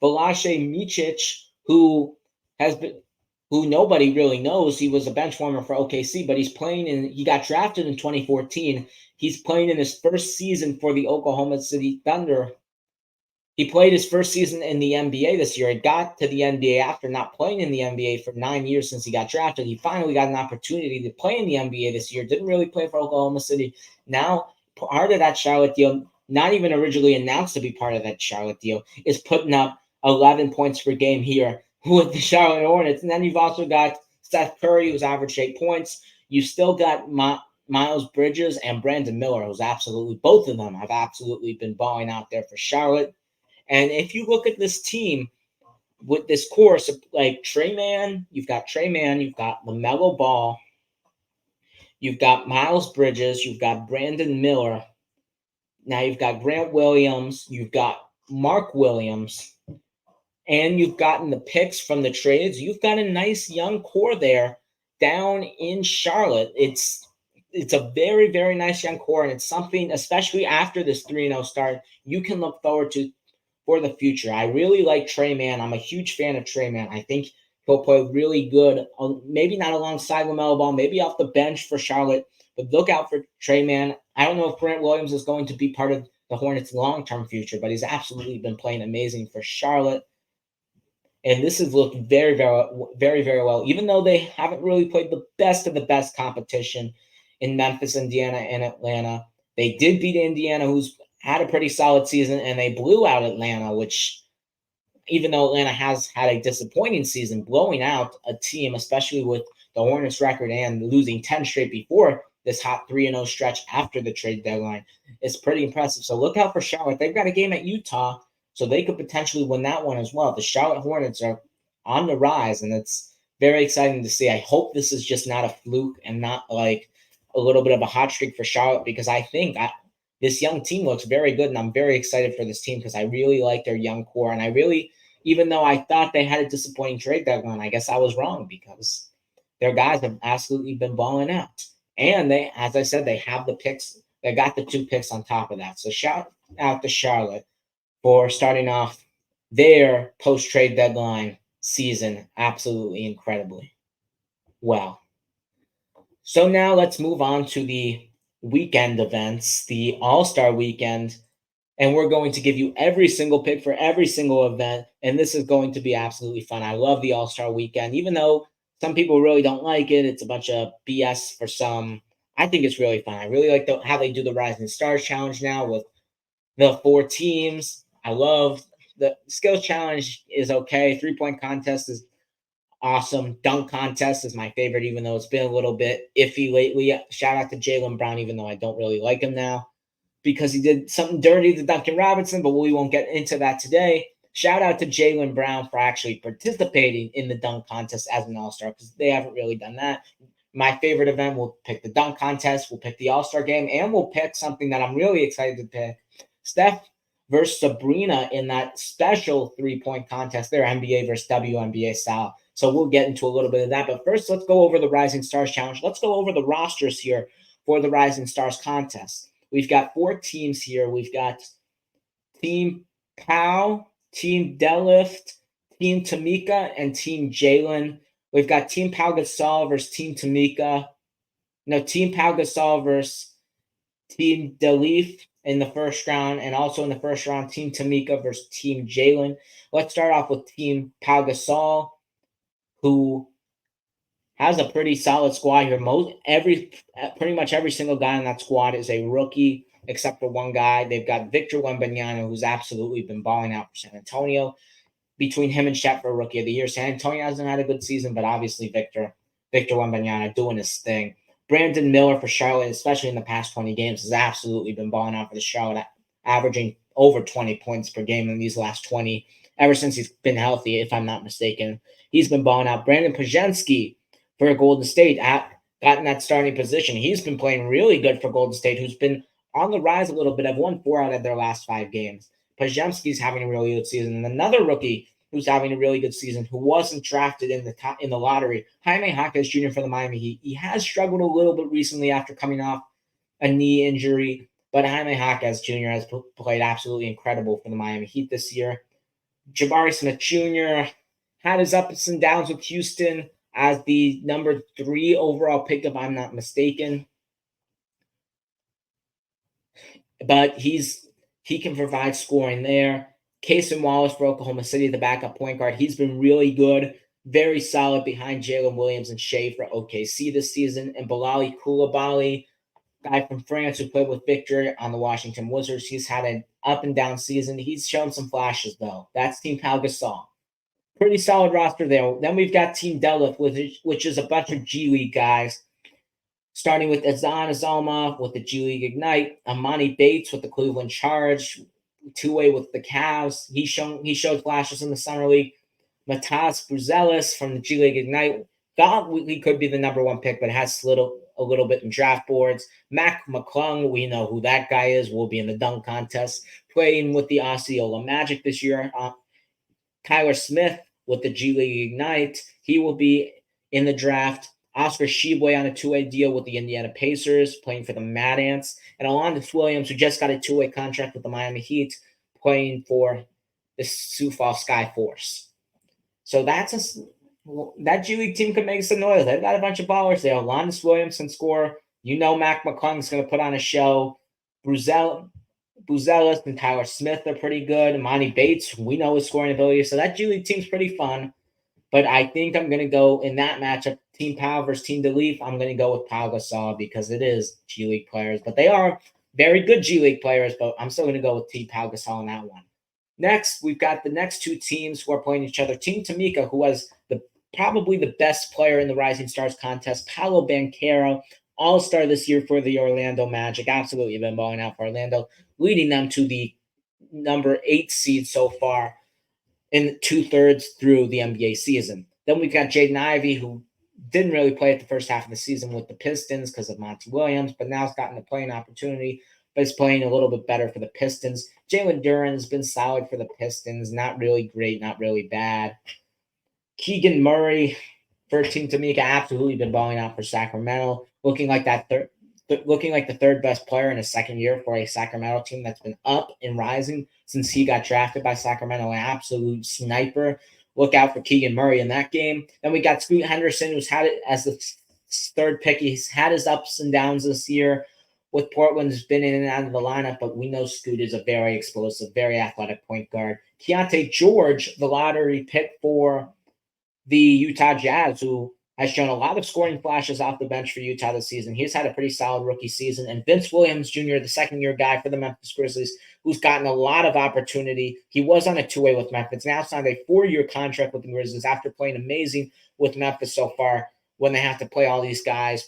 Speaker 1: Micic, who has been who nobody really knows. He was a bench warmer for OKC, but he got drafted in 2014. He's playing in his first season for the Oklahoma City Thunder. He played his first season in the NBA this year. He got to the NBA after not playing in the NBA for 9 years since he got drafted. He finally got an opportunity to play in the NBA this year. Didn't really play for Oklahoma City. Now, part of that Charlotte deal, not even originally announced to be part of that Charlotte deal, is putting up 11 points per game here with the Charlotte Hornets. And then you've also got Seth Curry, who's averaged 8 points. You still got Miles Bridges and Brandon Miller, both of them have absolutely been balling out there for Charlotte. And if you look at this team with this course, like Trey Mann, you've got LaMelo Ball, you've got Miles Bridges, you've got Brandon Miller. Now you've got Grant Williams, you've got Mark Williams, and you've gotten the picks from the trades. You've got a nice young core there down in Charlotte. It's a very, very nice young core, and it's something, especially after this 3-0 start, you can look forward to for the future. I really like Trey Mann. I'm a huge fan of Trey Mann. I think he'll play really good, maybe not alongside LaMelo Ball, maybe off the bench for Charlotte, but look out for Trey Mann. I don't know if Grant Williams is going to be part of the Hornets' long-term future, but he's absolutely been playing amazing for Charlotte. And this has looked very, very, very, very well, even though they haven't really played the best of the best competition in Memphis, Indiana, and Atlanta. They did beat Indiana, who's had a pretty solid season, and they blew out Atlanta, which, even though Atlanta has had a disappointing season, blowing out a team, especially with the Hornets record and losing 10 straight before this hot 3-0 stretch after the trade deadline, is pretty impressive. So look out for Charlotte. They've got a game at Utah, so they could potentially win that one as well. The Charlotte Hornets are on the rise, and it's very exciting to see. I hope this is just not a fluke and not like a little bit of a hot streak for Charlotte, because I think this young team looks very good, and I'm very excited for this team because I really like their young core. And even though I thought they had a disappointing trade deadline, I guess I was wrong, because their guys have absolutely been balling out. And they, as I said, they have the picks. They got the 2 picks on top of that. So shout out to Charlotte for starting off their post-trade deadline season absolutely incredibly well. So now let's move on to the weekend events, the All-Star weekend. and we're going to give you every single pick for every single event. And this is going to be absolutely fun. I love the All-Star weekend, even though some people really don't like it. It's a bunch of BS for some. I think it's really fun. I really like how they do the Rising Stars Challenge now with the 4 teams. I love the skills challenge is okay. 3-point contest is awesome. Dunk contest is my favorite, even though it's been a little bit iffy lately. Shout out to Jaylen Brown, even though I don't really like him now because he did something dirty to Duncan Robinson, but we won't get into that today. Shout out to Jaylen Brown for actually participating in the dunk contest as an all-star because they haven't really done that. My favorite event, we'll pick the dunk contest, we'll pick the all-star game, and we'll pick something that I'm really excited to pick. Steph versus Sabrina in that special 3-point contest, their NBA versus WNBA style. So we'll get into a little bit of that. But first, let's go over the Rising Stars Challenge. Let's go over the rosters here for the Rising Stars contest. We've got 4 teams here. We've got Team Pau, Team Delift, Team Tamika, and Team Jalen. We've got Team Pau Gasol versus Team Tamika. No, Team Pau Gasol versus Team Delif in the first round, and also in the first round, Team Tamika versus Team Jalen. Let's start off with Team Pau Gasol, who has a pretty solid squad here. Pretty much every single guy on that squad is a rookie, except for one guy. They've got Victor Wembanyama, who's absolutely been balling out for San Antonio. Between him and Shep for Rookie of the Year, San Antonio hasn't had a good season, but obviously Victor Wembanyama doing his thing. Brandon Miller for Charlotte, especially in the past 20 games, has absolutely been balling out for the Charlotte, averaging over 20 points per game in these last 20, ever since he's been healthy, if I'm not mistaken. He's been balling out. Brandon Pajensky for Golden State gotten that starting position. He's been playing really good for Golden State, who's been on the rise a little bit. Have won 4 out of their last 5 games. Pajemski's having a really good season. And another rookie who's having a really good season, who wasn't drafted in the lottery, Jaime Jaquez Jr. for the Miami Heat. He has struggled a little bit recently after coming off a knee injury, but Jaime Jaquez Jr. has played absolutely incredible for the Miami Heat this year. Jabari Smith Jr. had his ups and downs with Houston as the number 3 overall pick, if I'm not mistaken. But he can provide scoring there. Cason Wallace for Oklahoma City, the backup point guard. He's been really good, very solid behind Jalen Williams and Shea for OKC this season. And Bilal Coulibaly, guy from France who played with Victor on the Washington Wizards. He's had an up and down season. He's shown some flashes, though. That's Team Pau Gasol. Pretty solid roster there. Then we've got Team Delif, which is a bunch of G League guys, starting with Azan Azalma with the G League Ignite, Amani Bates with the Cleveland Charge, two-way with the Cavs. He showed flashes in the Summer League. Matas Bruzelis from the G League Ignite. Thought he could be the number 1 pick, but has slid a little bit in draft boards. Mac McClung, we know who that guy is, will be in the dunk contest. Playing with the Osceola Magic this year. Kyler Smith with the G League Ignite. He will be in the draft. Oscar Tshiebwe on a 2-way deal with the Indiana Pacers, playing for the Mad Ants. And Alondas Williams, who just got a 2-way contract with the Miami Heat, playing for the Sioux Falls Sky Force. So that G League team could make some noise. They've got a bunch of ballers there. Alondas Williams can score. Mac McClung's going to put on a show. Buzelis and Tyler Smith are pretty good. Amani Bates, we know his scoring ability. So that G League team's pretty fun. But I think I'm going to go in that matchup, Team Pau versus Team Delif. I'm going to go with Pau Gasol because it is G League players. But they are very good G League players. But I'm still going to go with Team Pau Gasol in that one. Next, we've got the next 2 teams who are playing each other. Team Tamika, who was probably the best player in the Rising Stars contest. Paolo Banchero, all-star this year for the Orlando Magic. Absolutely been balling out for Orlando, leading them to the number 8 seed so far in 2/3 through the NBA season. Then we've got Jaden Ivey, who didn't really play at the first half of the season with the Pistons because of Monty Williams, but now has gotten a playing opportunity, but is playing a little bit better for the Pistons. Jalen Duren has been solid for the Pistons. Not really great, not really bad. Keegan Murray for Team Tamika, absolutely been balling out for Sacramento, looking like the third best player in his second year for a Sacramento team that's been up and rising since he got drafted by Sacramento. An absolute sniper. Look out for Keegan Murray in that game. Then we got Scoot Henderson, who's had it as the 3rd pick. He's had his ups and downs this year. with Portland's been in and out of the lineup, but we know Scoot is a very explosive, very athletic point guard. Keontae George, the lottery pick for the Utah Jazz, who has shown a lot of scoring flashes off the bench for Utah this season. He's had a pretty solid rookie season. And Vince Williams Jr., the second-year guy for the Memphis Grizzlies, who's gotten a lot of opportunity. He was on a two-way with Memphis, now signed a 4-year contract with the Grizzlies after playing amazing with Memphis so far when they have to play all these guys,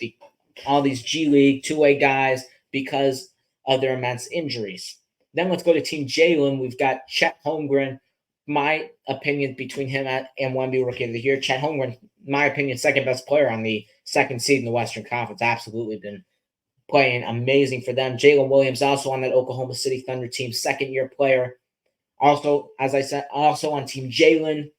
Speaker 1: all these G League two-way guys because of their immense injuries. Then let's go to Team Jalen. We've got Chet Holmgren. My opinion between him and Wemby Rookie of the Year. Chet Holmgren, my opinion, second best player on the second seed in the Western Conference. Absolutely been playing amazing for them. Jalen Williams also on that Oklahoma City Thunder team, second-year player. Also, as I said, also on Team Jalen.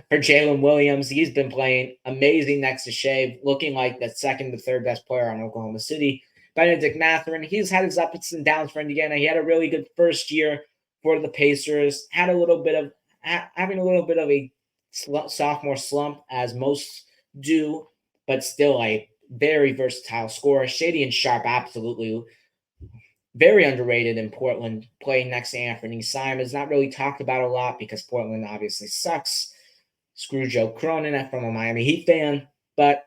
Speaker 1: For Jalen Williams, he's been playing amazing next to Shea, looking like the second to third best player on Oklahoma City. Benedict Mathurin, he's had his ups and downs for Indiana. He had a really good first year for the Pacers, having a little bit of a sophomore slump, as most do, but still a very versatile scorer. Shady and Sharp, absolutely very underrated in Portland, playing next to Anthony Simons. Not really talked about a lot because Portland obviously sucks. Screw Joe Cronin from a Miami Heat fan, but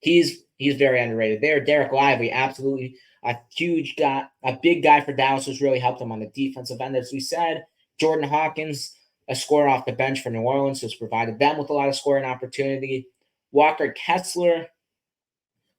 Speaker 1: he's very underrated there. Derek Lively, absolutely a huge guy, a big guy for Dallas, who's really helped them on the defensive end, as we said. Jordan Hawkins, a scorer off the bench for New Orleans, who's provided them with a lot of scoring opportunity. Walker Kessler,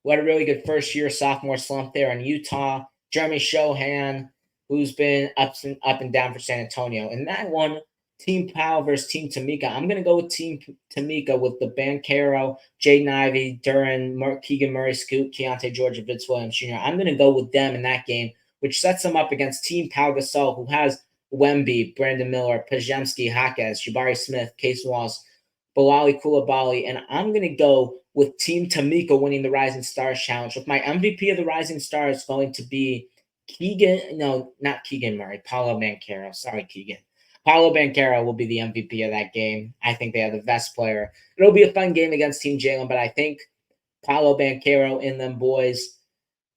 Speaker 1: who had a really good first year sophomore slump there in Utah. Jeremy Shohan, who's been up and down for San Antonio. And that one, Team Powell versus Team Tamika. I'm going to go with Team Tamika with the Banchero, Jaden Ivey, Duran, Keegan Murray, Scoot, Keontae George, and Vince Williams Jr. I'm going to go with them in that game, which sets them up against Team Pau Gasol, who has Wemby, Brandon Miller, Pajemski, Jaquez, Jabari Smith, Case Walls, Bilali Koulibaly, and I'm going to go with Team Tamika winning the Rising Stars Challenge. With my MVP of the Rising Stars going to be not Keegan Murray, Paolo Banchero. Sorry, Keegan. Paolo Banchero will be the MVP of that game. I think they have the best player. It'll be a fun game against Team Jalen, but I think Paolo Banchero and them boys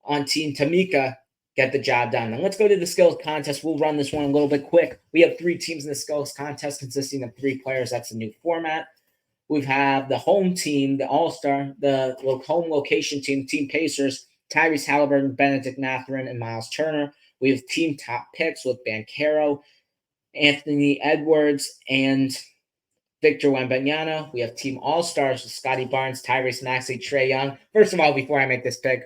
Speaker 1: on Team Tamika get the job done. Now let's go to the skills contest. We'll run this one a little bit quick. We have 3 teams in the skills contest consisting of 3 players. That's a new format. We have the home team, the All-Star, the home location team, Team Pacers, Tyrese Halliburton, Benedict Mathurin, and Miles Turner. We have team top picks with Banchero, Anthony Edwards, and Victor Wembanyama. We have team All-Stars with Scotty Barnes, Tyrese Maxey, Trae Young. First of all, before I make this pick,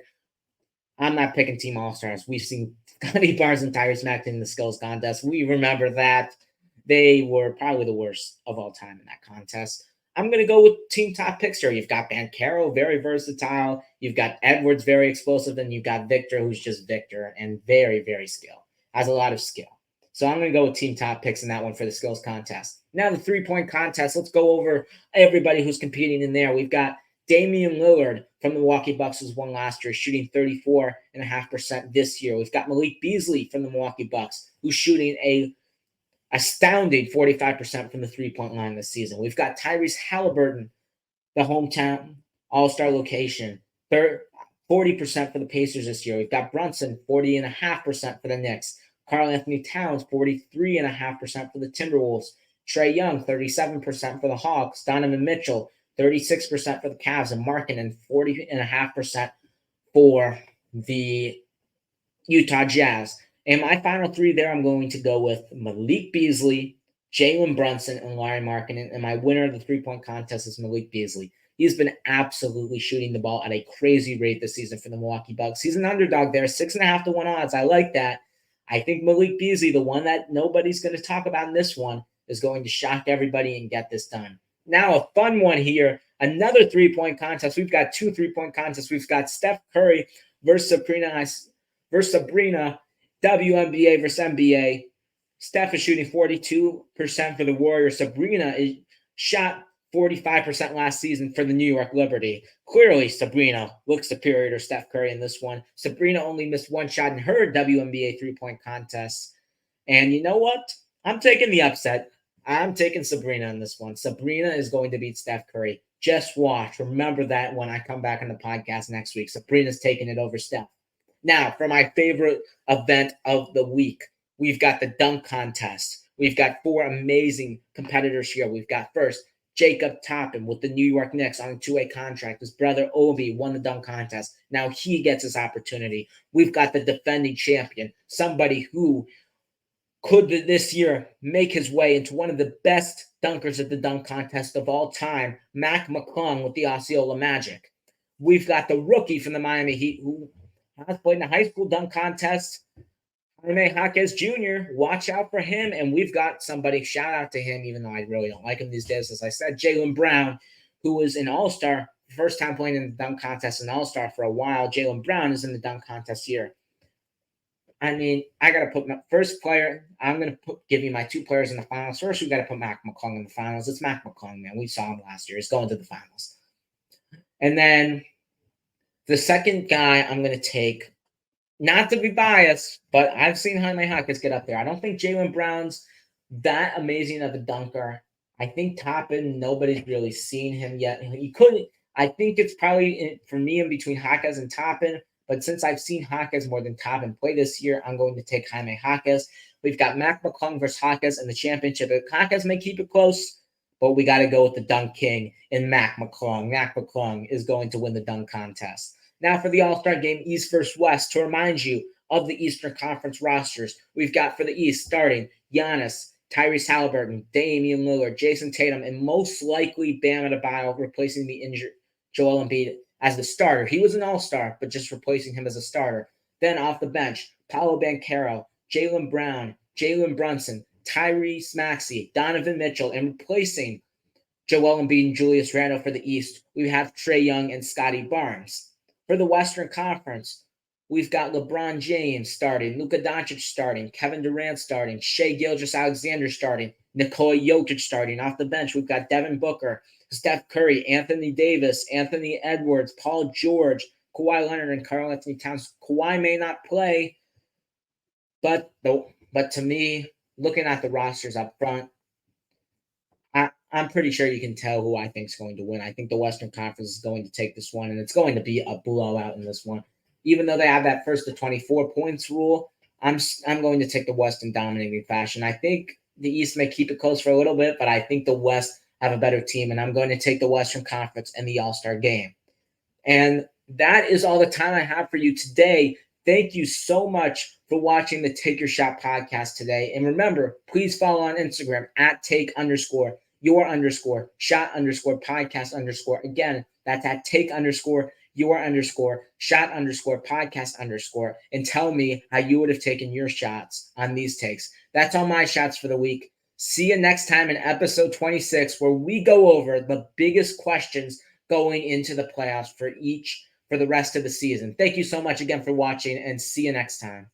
Speaker 1: I'm not picking team All-Stars. We've seen Scotty Barnes and Tyrese Maxey in the skills contest. We remember that. They were probably the worst of all time in that contest. I'm going to go with team top picks here. You've got Banchero, very versatile. You've got Edwards, very explosive. And you've got Victor, who's just Victor and very, very skilled. Has a lot of skill. So I'm going to go with team top picks in that one for the skills contest. Now the 3-point contest. Let's go over everybody who's competing in there. We've got Damian Lillard from the Milwaukee Bucks, who's won last year, shooting 34.5% this year. We've got Malik Beasley from the Milwaukee Bucks, who's shooting a astounding 45% from the 3-point line this season. We've got Tyrese Halliburton, the hometown all-star location, 40% for the Pacers this year. We've got Brunson, 40.5% for the Knicks. Karl Anthony Towns, 43.5% for the Timberwolves. Trae Young, 37% for the Hawks. Donovan Mitchell, 36% for the Cavs. And Markkanen, 40.5% for the Utah Jazz. And my final 3 there, I'm going to go with Malik Beasley, Jalen Brunson, and Lauri Markkanen. And my winner of the 3-point contest is Malik Beasley. He's been absolutely shooting the ball at a crazy rate this season for the Milwaukee Bucks. He's an underdog there, 6.5 to 1 odds. I like that. I think Malik Beasley, the one that nobody's going to talk about in this one, is going to shock everybody and get this done. Now, a fun one here. Another 3-point contest. We've got 2 3-point contests. We've got Steph Curry versus Sabrina, WNBA versus NBA. Steph is shooting 42% for the Warriors. Sabrina is shot 45% last season for the New York Liberty. Clearly, Sabrina looks superior to Steph Curry in this one. Sabrina only missed 1 shot in her WNBA 3-point contest. And you know what? I'm taking the upset. I'm taking Sabrina in this one. Sabrina is going to beat Steph Curry. Just watch. Remember that when I come back on the podcast next week. Sabrina's taking it over Steph. Now, for my favorite event of the week, we've got the dunk contest. We've got four amazing competitors here. We've got first Jacob Toppin with the New York Knicks on a two-way contract. His brother Obi won the dunk contest. Now he gets his opportunity. We've got the defending champion, somebody who could this year make his way into one of the best dunkers at the dunk contest of all time, Mac McClung with the Osceola Magic. We've got the rookie from the Miami Heat who has played in a high school dunk contest, Jaime Jaquez Jr. Watch out for him. And we've got somebody, shout out to him, even though I really don't like him these days, as I said, Jaylen Brown, who was an all-star, first time playing in the dunk contest, an all-star for a while. Jaylen Brown is in the dunk contest here. I mean, I got to put my first player. I'm going to give you my two players in the finals. First, we got to put Mac McClung in the finals. It's Mac McClung, man. We saw him last year. He's going to the finals. And then the second guy I'm going to take, not to be biased, but I've seen Jaime Jaquez get up there. I don't think Jaylen Brown's that amazing of a dunker. I think Toppin, nobody's really seen him yet. He couldn't. I think it's probably, for me, in between Jaquez and Toppin. But since I've seen Jaquez more than Toppin play this year, I'm going to take Jaime Jaquez. We've got Mac McClung versus Jaquez in the championship. Jaquez may keep it close, but we got to go with the dunk king in Mac McClung. Mac McClung is going to win the dunk contest. Now for the All-Star game, East versus West. To remind you of the Eastern Conference rosters, we've got for the East starting Giannis, Tyrese Halliburton, Damian Lillard, Jason Tatum, and most likely Bam Adebayo replacing the injured Joel Embiid as the starter. He was an all-star, but just replacing him as a starter. Then off the bench, Paolo Banchero, Jaylen Brown, Jalen Brunson, Tyrese Maxey, Donovan Mitchell, and replacing Joel Embiid and Julius Randle for the East, we have Trae Young and Scotty Barnes. For the Western Conference, we've got LeBron James starting, Luka Doncic starting, Kevin Durant starting, Shai Gilgeous-Alexander starting, Nikola Jokic starting. Off the bench, we've got Devin Booker, Steph Curry, Anthony Davis, Anthony Edwards, Paul George, Kawhi Leonard, and Karl-Anthony Towns. Kawhi may not play, but to me, looking at the rosters up front, I'm pretty sure you can tell who I think is going to win. I think the Western Conference is going to take this one, and it's going to be a blowout in this one. Even though they have that first to 24 points rule, I'm going to take the West in dominating fashion. I think the East may keep it close for a little bit, but I think the West have a better team, and I'm going to take the Western Conference in the All-Star game. And that is all the time I have for you today. Thank you so much for watching the Take Your Shot podcast today. And remember, please follow on Instagram at take_your_shot_podcast_. Again, that's at take_your_shot_podcast_. And tell me how you would have taken your shots on these takes. That's all my shots for the week. See you next time in episode 26, where we go over the biggest questions going into the playoffs for the rest of the season. Thank you so much again for watching, and see you next time.